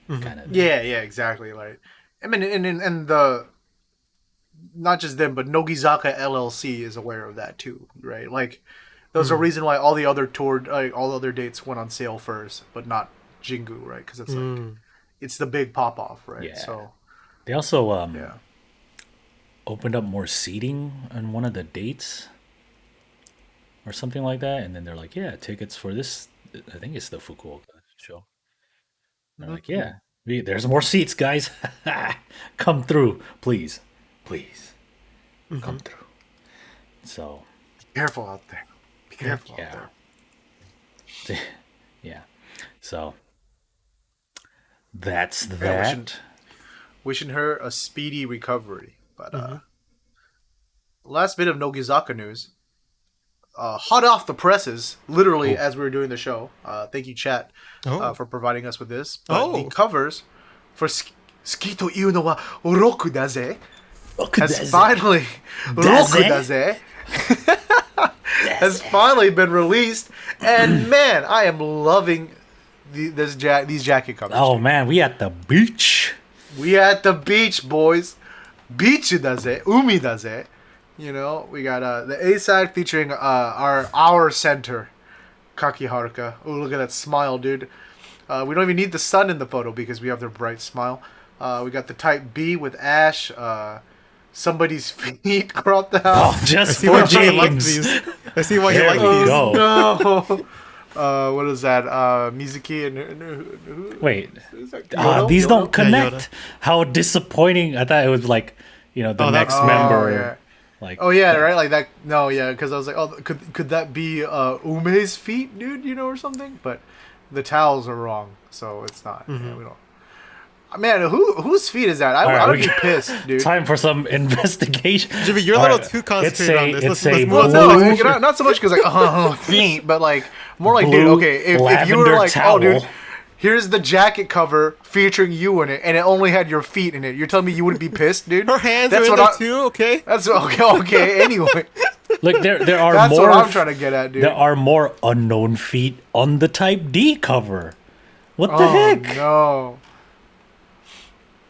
kind of. Yeah, exactly. Like, I mean, and the not just them, but Nogizaka LLC is aware of that too, right? Like, there's a reason why all the other all the other dates went on sale first, but not Jingu, right? Because it's like it's the big pop off, right? Yeah. So They also opened up more seating on one of the dates or something like that, and then they're like, yeah, tickets for this, I think it's the Fukuoka show. And they're like, yeah, there's more seats, guys. Come through, please come through. So be careful out there. Be careful out there. Yeah, so that's that. Wishing her a speedy recovery. But last bit of Nogizaka news. Hot off the presses, literally as we were doing the show. Thank you, chat, for providing us with this. But the covers for Ski to Iu no wa Roku Daze has finally Roku Daze has finally been released, and man, I am loving these jacket covers. Oh man, we at the beach. We at the beach, boys. Beach daze, umi daze. We got the A side featuring our center, Kaki Haruka. Oh, look at that smile, dude. We don't even need the sun in the photo because we have their bright smile. We got the type B with Ash. Somebody's feet cropped out. Oh, just for James. I see why you like There we these. go. No. What is that? Mizuki and Wait, Yodo? these Yodo? don't connect. How disappointing! I thought it was like, the next member. Yeah. Like, oh yeah, right, like that. No, yeah, because I was like, oh, could that be Ume's feet, dude? Or something? But the towels are wrong, so it's not. Yeah, we don't. Man, whose feet is that? I would be pissed, dude. Time for some investigation. Jimmy, you're a little too concentrated on this. It's Let's a move blue, on. No, not so much because feet, but like more like, dude. blue Okay, if you were like, towel. oh, dude, here's the jacket cover featuring you in it, and it only had your feet in it. You're telling me you wouldn't be pissed, dude? Her hands That's are in what there too, okay? That's okay. Anyway, Like there are That's more. what I'm trying to get at, dude. There are more unknown feet on the Type D cover. What the Oh heck? no.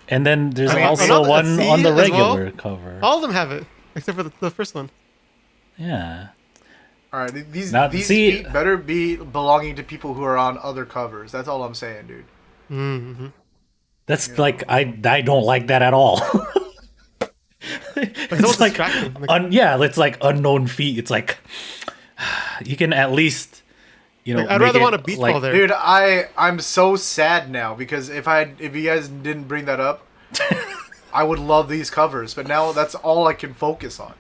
And then there's I mean, also another- one C on the as well? regular cover. All of them have it, except for the first one. Yeah. All right, these Now, these see- feet better be belonging to people who are on other covers. That's all I'm saying, dude. Mm-hmm. That's like I don't like that at all. It's almost distracting. Like, it's like unknown feet. It's like you can at least, you know, Like, I'd make rather it, want a beach like, ball there. Dude, I'm so sad now because if you guys didn't bring that up, I would love these covers. But now that's all I can focus on.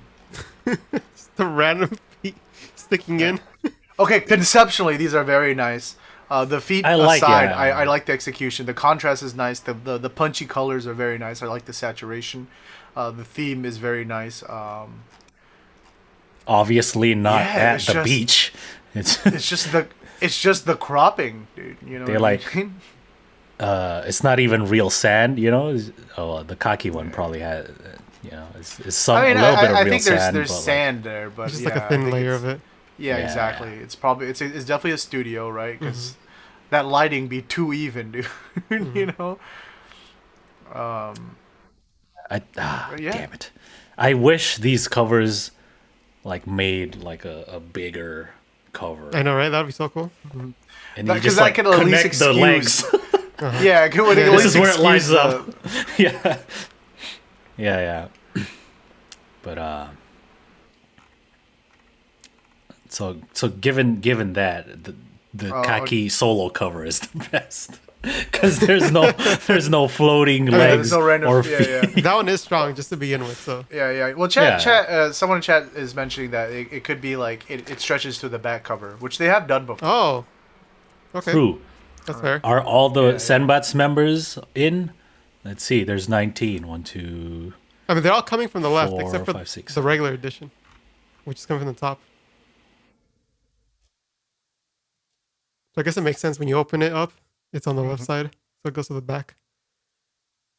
Just the random feet sticking in. Okay, conceptually these are very nice. The feet I like aside, it. I like the execution. The contrast is nice. The punchy colors are very nice. I like the saturation. The theme is very nice. Obviously not Yeah, at it's the just- beach. It's It's just the cropping, dude. You know, They're what I like- mean? it's not even real sand. You know. The Kaki one probably had. You know, it's some I mean, a little bit of I real think sand. there's but, like, sand there, but It's just yeah, like a I thin think layer it's- of it. Yeah, Yeah. exactly. It's probably it's definitely a studio, right? Because that lighting be too even, dude. You know. Yeah. Damn it! I wish these covers like made like a bigger cover, I know, right? That'd be so cool. and That- you 'cause just that like could at least connect the excuse- legs. Yeah, at This least is where it lines excuse up. yeah. But so given that the Oh, Kaki solo cover is the best because there's no floating legs there's no random- or yeah, feet. yeah. That one is strong just to begin with. So Yeah. Well, Yeah. chat. Someone in chat is mentioning that it could be like it stretches to the back cover, which they have done before. oh, okay, True. that's fair. Are all the Yeah, yeah. Senbats members in? Let's see. There's 19. 1, 2. I mean, they're all coming from the left, 4, except for 5, 6, the regular edition, which is coming from the top. So I guess it makes sense when you open it up, it's on the left side, so it goes to the back.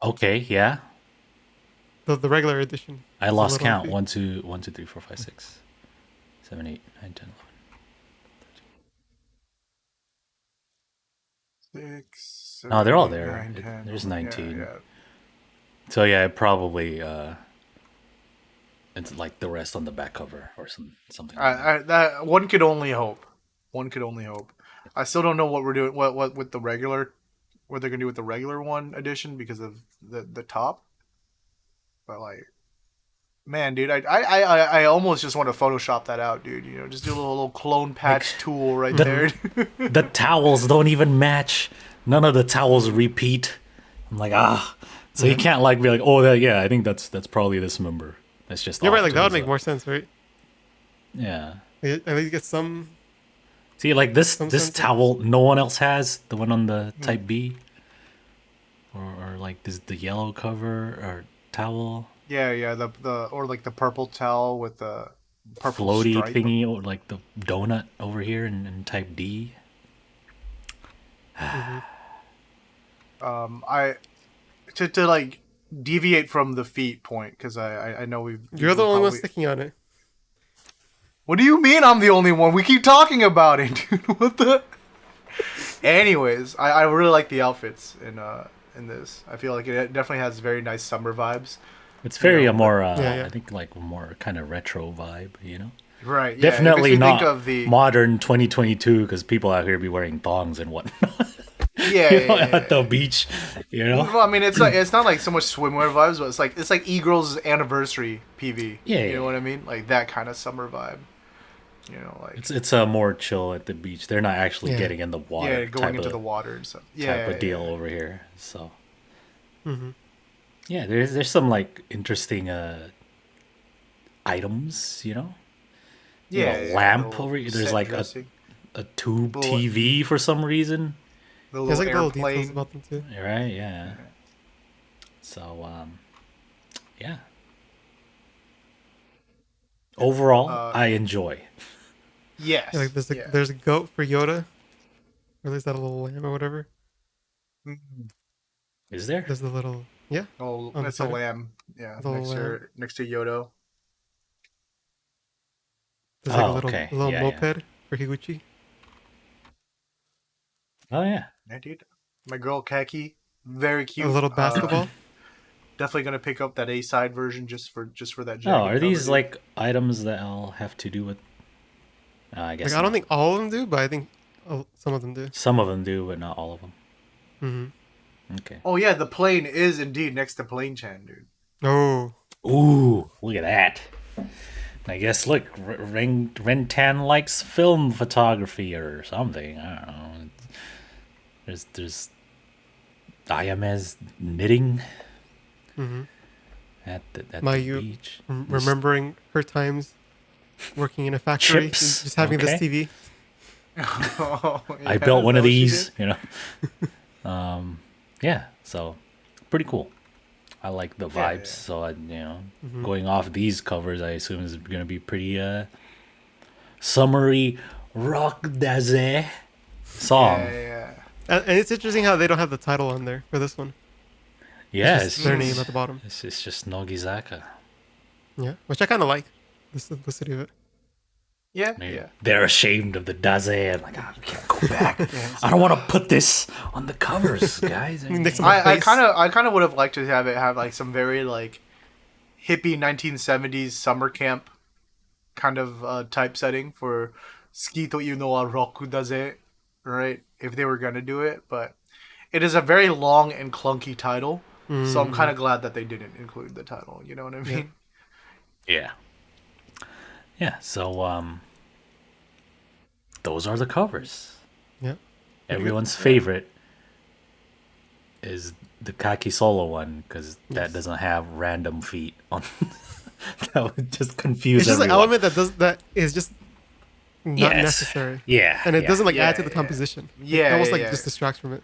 Okay. Yeah. The regular edition. I is a lost little count. big. 1, 2, 1, 2, 3, 4, 5, 6, 7, 8, 9, 10, 6, No, they're all 7, there. 9, 10. There's 19. Yeah. 11. So yeah, it probably it's like the rest on the back cover or something. Like that. That one could only hope. One could only hope. I still don't know what we're doing. What with the regular, what they're gonna do with the regular one edition because of the top. But like, man, dude, I almost just want to Photoshop that out, dude. You know, just do a little clone patch tool right there. The towels don't even match. None of the towels repeat. I'm like, so you can't like be like, oh, I think that's probably this member. That's just You're right. off Like to that would the make side. more sense, right? Yeah. At least get some. See, like this Some this sense of- towel, no one else has the one on the Type B, or like this the yellow cover or towel. Yeah, the or like the purple towel with the purple Floaty stripe. thingy, or like the donut over here in Type D. I to like deviate from the feet point because I know we've. You're the only one probably- sticking on it. What do you mean I'm the only one? We keep talking about it, dude. What the? Anyways, I really like the outfits in this. I feel like it definitely has very nice summer vibes. It's very Yeah, a more, yeah. I think, like more kind of retro vibe, you know. Right. Yeah, Definitely it makes me not think of the modern 2022 because people out here be wearing thongs and whatnot. yeah, you know, yeah, at the beach, you know. Well, I mean, it's not like so much swimwear vibes, but it's like E-Girls anniversary PV. Yeah, you know yeah. what I mean? Like that kind of summer vibe. You know, like It's a more chill at the beach. They're not actually Yeah. getting in the water. yeah, going type into of, the water and stuff. Yeah, type of yeah, deal yeah. over here. So Mm-hmm. yeah, there's some like interesting items, you know. You know, Yeah, lamp little over here. There's set like dressing. a tube Little- TV for some reason. The There's little like little details airplane. about them too. Right? Yeah. So yeah. Overall, I enjoy. Yes. Yeah, like yeah. there's a goat for Yoda, or at least that little lamb or whatever. Is there? There's the little Oh, on the that's a side. lamb. Yeah, The next lamb. to Yodo. There's like Oh, a little okay. little Yeah, yeah. moped for Higuchi. Oh, yeah. Yeah, dude. My girl Kaki, very A cute. little basketball. Definitely gonna pick up that A side version just for that Oh, jacket are cover, these dude. like items that I'll have to do with? I Like guess I don't not. think all of them do, but I think some of them do. Some of them do, but not all of them. Hmm. Okay. Oh yeah, the plane is indeed next to Plane Chan, dude. Oh, Ooh, look at that. I guess, look, Rentan likes film photography or something. I don't know. There's Ayame's knitting hmm. at the Mayu beach. remembering her times working in a factory, and Chips, just having okay. this TV. Oh, I yeah, built is one that of what she these, did? Yeah, so pretty cool. I like the Yeah, vibes. yeah. So Hmm. going off these covers, I assume is gonna be pretty summery rock daze song. Yeah, yeah. And it's interesting how they don't have the title on there for this one. It's Yeah, just their name at the bottom. it's just Nogizaka. Yeah, which I kind of like the simplicity of it. Yeah, Maybe yeah. they're ashamed of the daze. I'm like, we can't go back. Yeah, I don't want to put this on the covers, guys. Next to I face. kind of would have liked to have it have like some very like hippie 1970s summer camp kind of type setting for Ski to you no wa roku daze, right? If they were gonna do it, but it is a very long and clunky title, so I'm kind of glad that they didn't include the title. You know what I mean? Yeah. Yeah. So those are the covers. Yeah. Everyone's favorite is the Kaki Solo one because that doesn't have random feet on. That would just confuse It's just everyone. an element that is just not Yes. necessary. Yeah, And it yeah. doesn't like Yeah, add to the yeah. composition. Yeah, It almost yeah, like yeah. just distracts from it.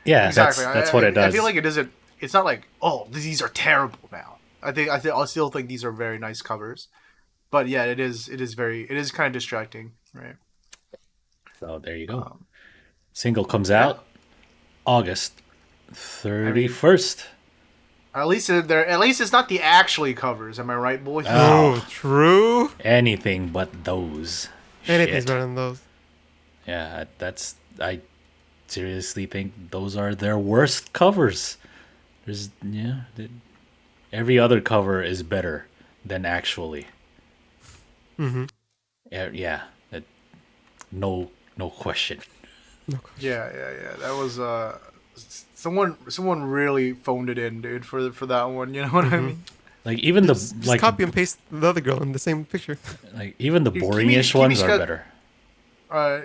Yeah, Exactly. that's what it does. I feel like it isn't. It's not like, oh, these are terrible now. I still think these are very nice covers, but yeah, it is kind of distracting, right? So there you go. Single comes out August 31st. At least it's not the actually covers. Am I right, boys? Oh, true. Anything but those. Anything's Shit. better than those. Yeah, I seriously think those are their worst covers. Every other cover is better than actually. Mm-hmm. Yeah, no question. No question. Yeah. That was someone really phoned it in, dude, for that one. You know what I mean? Like even the Just like copy and paste the other girl in the same picture. like even the Kimi- boringish Kimi ones are Shika- better.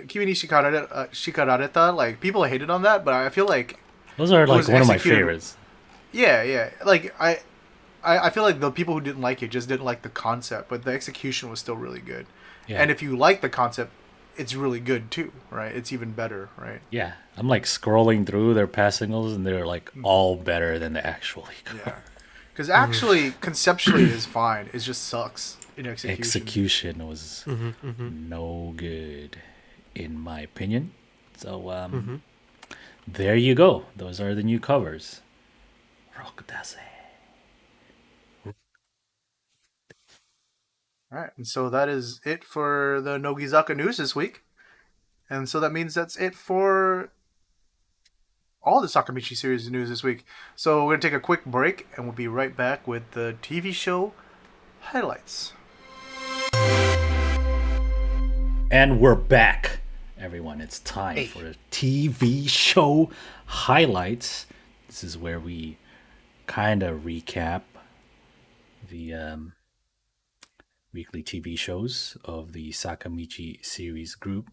Kimi ni Shikarareta, like people hated on that, but I feel like Those are like was one of my executed- favorites. yeah, like I feel like the people who didn't like it just didn't like the concept, but the execution was still really good. Yeah. And if you like the concept, it's really good too, right? It's even better, right? Yeah, I'm like scrolling through their passingles and they're like all better than the actually. Yeah. Because actually, conceptually is fine. It just sucks in execution. Execution was no good, in my opinion. So there you go. Those are the new covers. Rokudase. All right, and so that is it for the Nogizaka news this week. And so that means that's it for all the Sakamichi series news this week. So we're going to take a quick break, and we'll be right back with the TV show highlights. And we're back, everyone. It's time for the TV show highlights. This is where we kind of recap the weekly TV shows of the Sakamichi series group.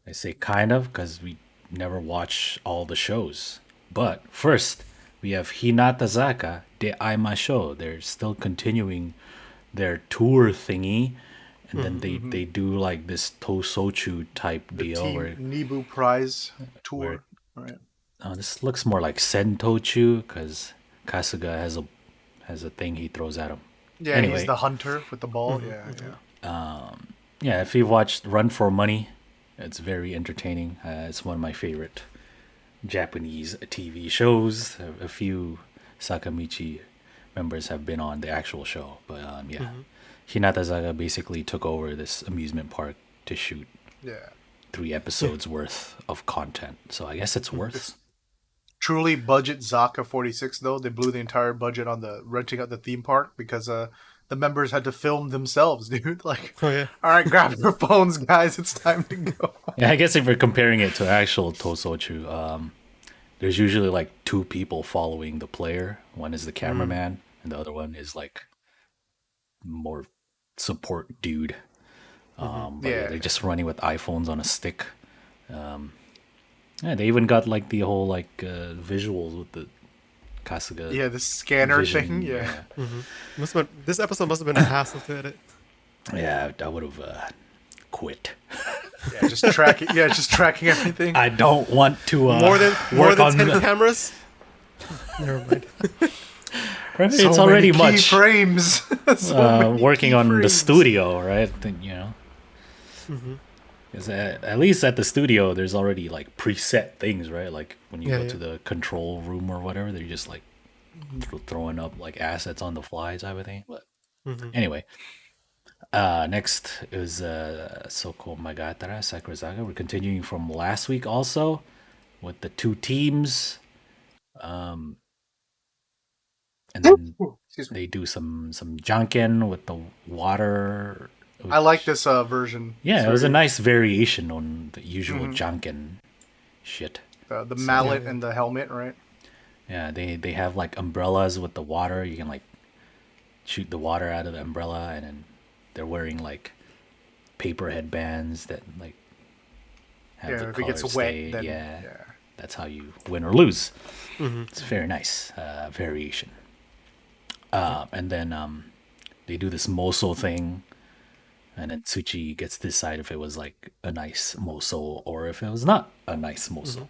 I say kind of because we never watch all the shows. But first, we have Hinatazaka de Aimasho. They're still continuing their tour thingy. And then they do like this Tosochu type The deal Team where Nibu Prize Tour. Right. this looks more like Sentochu because Kasuga has a thing he throws at him. Yeah, Anyway. he's the hunter with the ball. Yeah. Yeah, if you've watched Run for Money, it's very entertaining. It's one of my favorite Japanese TV shows. A few Sakamichi members have been on the actual show, but yeah, Hinatazaka basically took over this amusement park to shoot Yeah. 3 episodes worth of content. So I guess it's worth. It's truly budget Zaka 46 though. They blew the entire budget on the renting out the theme park because the members had to film themselves, dude. Like, Oh yeah. all right, grab your phones, guys. It's time to go. Yeah, I guess if we're comparing it to actual Tosochu, there's usually like 2 people following the player. One is the cameraman, and the other one is like more support dude. But yeah, they're just running with iPhones on a stick. Yeah, they even got like the whole like visuals with the Kasuga. Yeah, the scanner vision, thing. Yeah. This episode must have been a hassle to edit. Yeah, I would have quit. Yeah, just tracking. Yeah, just tracking everything. I don't want to More than work on 10 cameras. Never mind. Right? So It's already many much frames. So working key on the frames. studio, right? Then, you know, 'cause at least at the studio, there's already like preset things, right? Like when you go to the control room or whatever, they're just like throwing up like assets on the fly type of thing. But anyway, next is Soko Magatara Sakurazaka. We're continuing from last week also with the 2 teams. And then Excuse me. they do some janken with the water. I like this version. Yeah, it was a nice variation on the usual janken shit. The mallet and the helmet, right? Yeah, they have like umbrellas with the water. You can like shoot the water out of the umbrella, and then they're wearing like paper headbands that like have the if it gets colors wet, stay. then Yeah, that's how you win or lose. It's very nice variation. And then they do this moso thing, and then Tsuchi gets to decide if it was like a nice moso or if it was not a nice moso.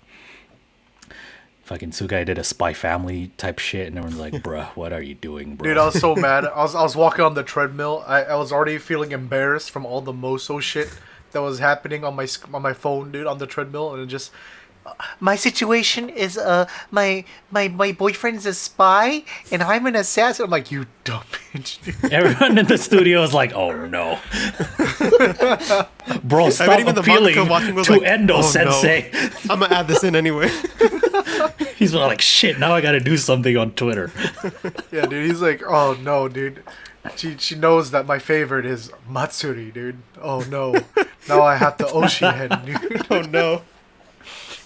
Fucking Tsugai did a Spy Family type shit, and everyone's like, bruh, what are you doing, bro? Dude, I was so mad. I was walking on the treadmill. I was already feeling embarrassed from all the moso shit that was happening on my phone, dude, on the treadmill, and it just. My situation is my boyfriend's a spy and I'm an assassin. I'm like, you dumb bitch, dude. Everyone in the studio is like, oh no. Bro, stop even the appealing mangaka watching was to like, Endo "Oh, no." Sensei. I'm gonna add this in anyway. He's like, shit, now I gotta do something on Twitter. Yeah, dude, he's like, oh no, dude. She knows that my favorite is Matsuri, dude. Oh no. Now I have to Oshi head, dude. Oh no.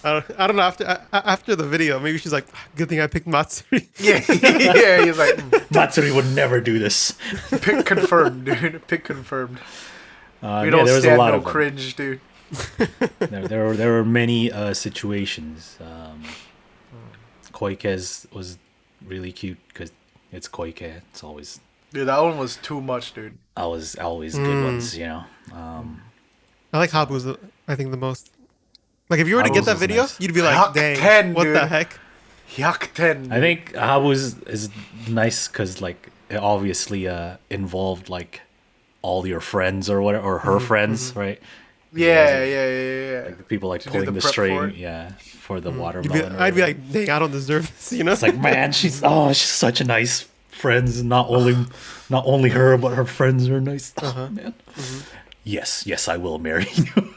I don't know. After the video, maybe she's like, "Good thing I picked Matsuri." Yeah, yeah. He's like, Matsuri would never do this. pick confirmed, dude. Pick confirmed. We Yeah, don't there was stand a lot no of them. cringe, dude. There were many situations. Koike's was really cute because it's Koike. It's always Dude, that one was too much, dude. always good ones, you know. I like Habu's, I think, the most. Like, if you were to get Habu's that is video, nice. you'd be like, Hak dang, 10, what dude. the heck? Hyakten. I think Habu's is nice because like it obviously involved like all your friends or whatever, or her friends, right? Yeah. Like the people like To do pulling the the prep for string, it? yeah, for the watermelon. I'd be like, dang, I don't deserve this, you know? it's like, man, she's such a nice friends. Not only her, but her friends are nice. Oh, man. Yes, I will marry you.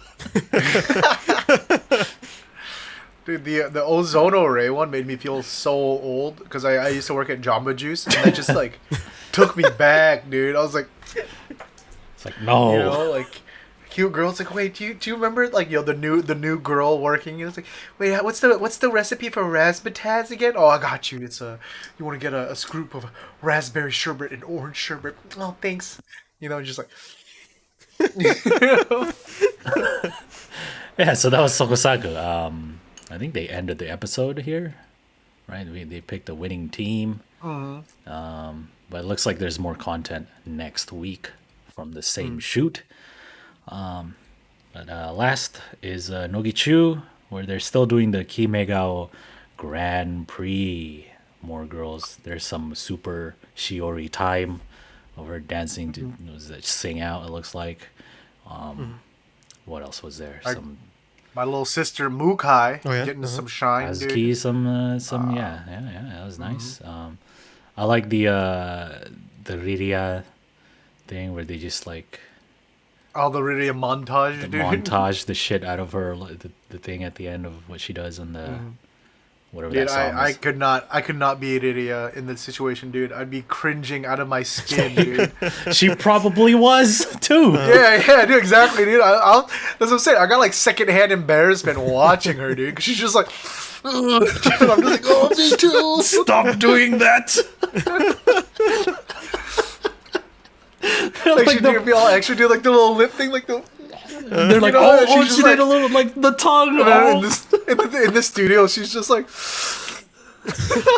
Dude, the Ozono Ray one made me feel so old because I used to work at Jamba Juice and that just like took me back, dude. I was like, It's like, no. you know, like cute girls like, wait, do you remember like the new girl working? It's like, wait, what's the recipe for razzmatazz again? Oh, I got you. It's you want to get a scoop of raspberry sherbet and orange sherbet. Oh, thanks. You know, just like. Yeah, so that was Sokosaku. I think they ended the episode here, right? They picked a winning team. But it looks like there's more content next week from the same shoot. But last is Nogichu, where they're still doing the Kimegao Grand Prix. More girls. There's some super Shiori time of her dancing to sing out, it looks like. What else was there? Some My little sister Mukai Oh, yeah? getting some shine, Azuki, dude. some yeah, that was nice. I like the Riria thing where they just like Oh, the really montage, dude. montage the shit out of her, like, the thing at the end of what she does in the whatever Dude, that song I is. could not be an idiot in this situation, dude. I'd be cringing out of my skin, dude. She probably was too. Yeah, dude, exactly, dude. That's what I'm saying. I got like secondhand embarrassment watching her, dude. 'Cause she's just like, I'm just like, oh, me too. Stop doing that. Like, she did be all extra, do like the little lip thing, like the. They're like, know, oh, she's she just did like- a little like the tongue. In Oh. the studio, she's just like,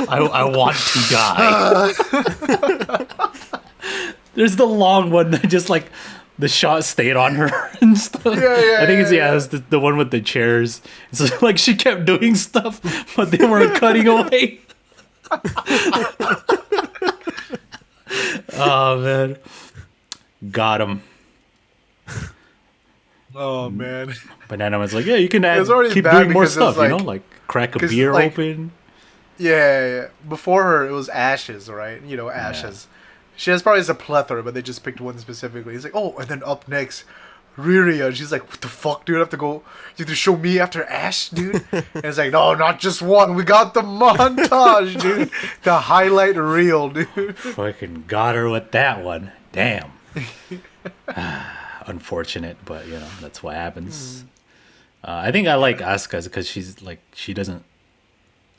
I want to die. There's the long one that just like the shot stayed on her and stuff. Yeah, I think it's yeah. it's the one with the chairs. So like she kept doing stuff, but they weren't cutting away. Oh man, got him. oh man. But then I was like, yeah, you can was already keep bad doing more because it was stuff, you know, like- like crack a 'cause, beer like- open. Yeah. Before her, it was Ashes, right? You know, Ashes. She has probably a plethora, but they just picked one specifically. It's like, oh, and then up next, Riria. And she's like, what the fuck, dude? I have to go. You have to show me after Ash, dude? And it's like, no, not just one. We got the montage, dude. The highlight reel, dude. Fucking got her with that one. Damn. Unfortunate, but you know that's what happens. I think I like Asuka's because she's like she doesn't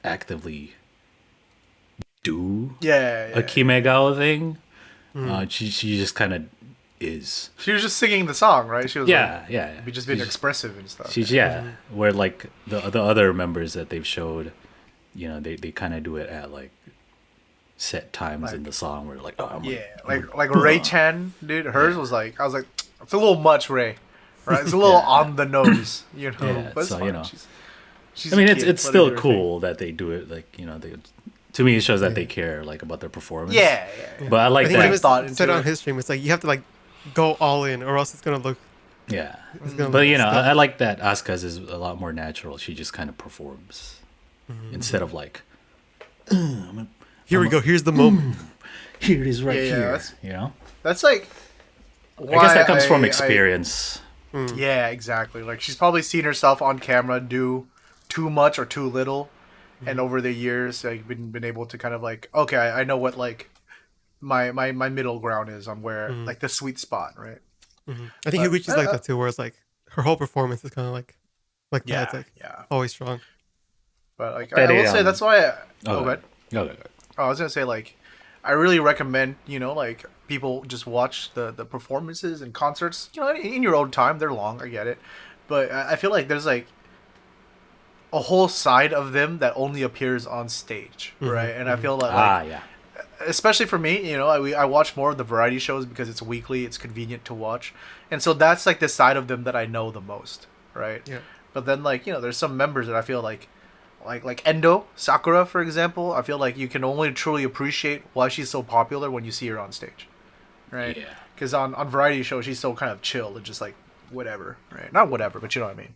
actively do Yeah. a Kimegao thing. She just kind of is. She was just singing the song, right? She was Yeah, yeah. like, just being expressive and stuff. She's where like the other members that they've showed, you know, they kind of do it at like set times in the song where like, oh, I'm like Ray Chan, dude. Hers was like, I was like, it's a little much, Ray. Right? It's a little on the nose, you know. Yeah, but it's so, fine. you know. She's I mean, a kid, it's let her still do her cool that they do it. Like, you know, to me it shows that they care like about their performance. thing. Yeah. But I like I think that. it was thought said into on it. his stream, it's like you have to like go all in, or else it's gonna look. Yeah. It's gonna But look you know, stuffed. I like that Asuka's is a lot more natural. She just kind of performs instead of like, Here we go. Here's the moment. here it is right Yeah, here. that's- You know, That's like. I guess that comes from I- experience. Yeah, exactly. Like she's probably seen herself on camera do too much or too little, and over the years, like been able to kind of like, okay, I know what like my middle ground is on where like the sweet spot, right? I think Higuchi's like that too, where it's like her whole performance is kind of like that. Yeah, It's like yeah. always strong. But like That I will is, say that's why. Oh, But okay. I was gonna say like I really recommend like people just watch the performances and concerts. You know, in your own time. They're long. I get it, but I feel like there's like a whole side of them that only appears on stage, right? And I feel that like, Yeah. especially for me, you know, I watch more of the variety shows because it's weekly, it's convenient to watch, and so that's like the side of them that I know the most, right? Yeah. But then like there's some members that I feel like Endo Sakura, for example. I feel like you can only truly appreciate why she's so popular when you see her on stage, right? Yeah. Because on variety shows she's so kind of chill and just like whatever, right? Not whatever, but you know what I mean.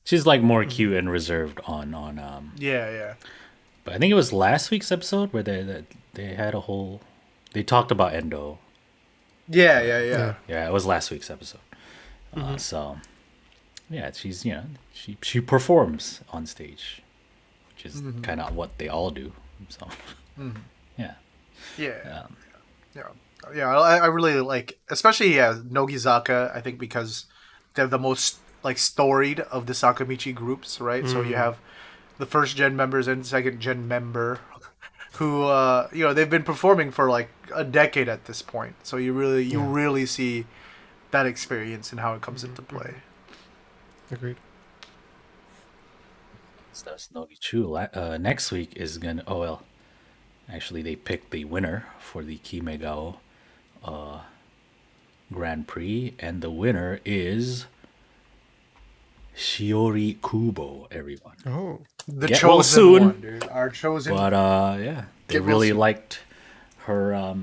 She's like more cute and reserved on Yeah. But I think it was last week's episode where they had a whole they talked about Endo. Yeah. Yeah, it was last week's episode. So yeah, she's she performs on stage, which is kind of what they all do. So yeah. Yeah. I really like, especially Nogizaka. I think because they're the most like storied of the Sakamichi groups, right? So you have the first gen members and second gen member, who they've been performing for like a decade at this point. So you really see that experience and how it comes into play. Agreed. So that's Nogichu. Next week is gonna. Actually, they picked the winner for the Kimegao Grand Prix, and the winner is Shiori Kubo. Everyone, Oh, The Get well chosen soon. one, dude. Our chosen. but yeah, they Get well really soon. liked her.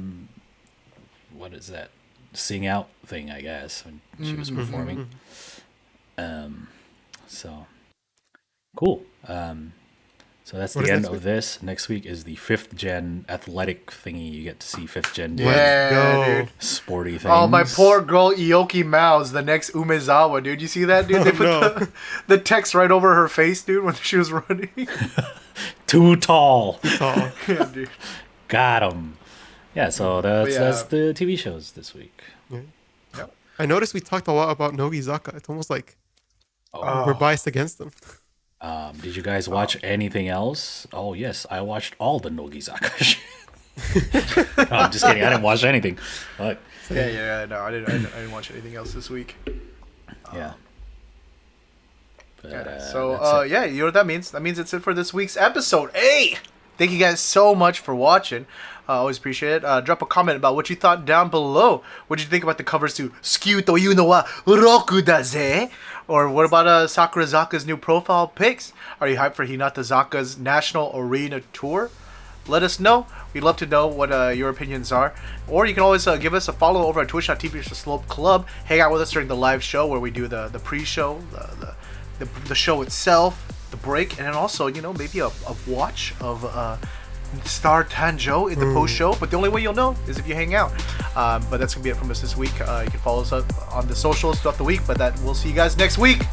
What is that? Sing out thing, I guess, when she was performing. So cool. So that's What the is end next of week? this. Next week is the 5th gen athletic thingy. You get to see 5th gen do Yeah, Go. dude. sporty things. Oh, my poor girl Ioki Mao's the next Umezawa, dude. You see that, dude? They Oh, put no. the text right over her face, dude, when she was running. Too tall. Tall. Yeah, dude. Got him. Yeah, so that's yeah. that's the TV shows this week. Yeah. Yep. I noticed we talked a lot about Nogizaka. It's almost like we're biased against them. Did you guys watch anything else? Oh yes, I watched all the Nogizaka shit. No, I'm just kidding. I didn't watch anything. But Yeah. No, I didn't watch anything else this week. yeah. But, Yeah. that's So it. yeah, you know what that means? That means it's it for this week's episode. Hey, thank you guys so much for watching. Always appreciate it. Drop a comment about what you thought down below. What did you think about the covers to "Skew to you no wa roku da ze"? Or what about Sakurazaka's new profile pics? Are you hyped for Hinatazaka's national arena tour? Let us know. We'd love to know what your opinions are. Or you can always give us a follow over at twitch.tv/Slope Club. Hang out with us during the live show where we do the pre-show, the show itself, the break, and then also, you know, maybe a watch of Star Tanjo in the post show. But the only way you'll know is if you hang out. But that's gonna be it from us this week. You can follow us up on the socials throughout the week. But we'll see you guys next week.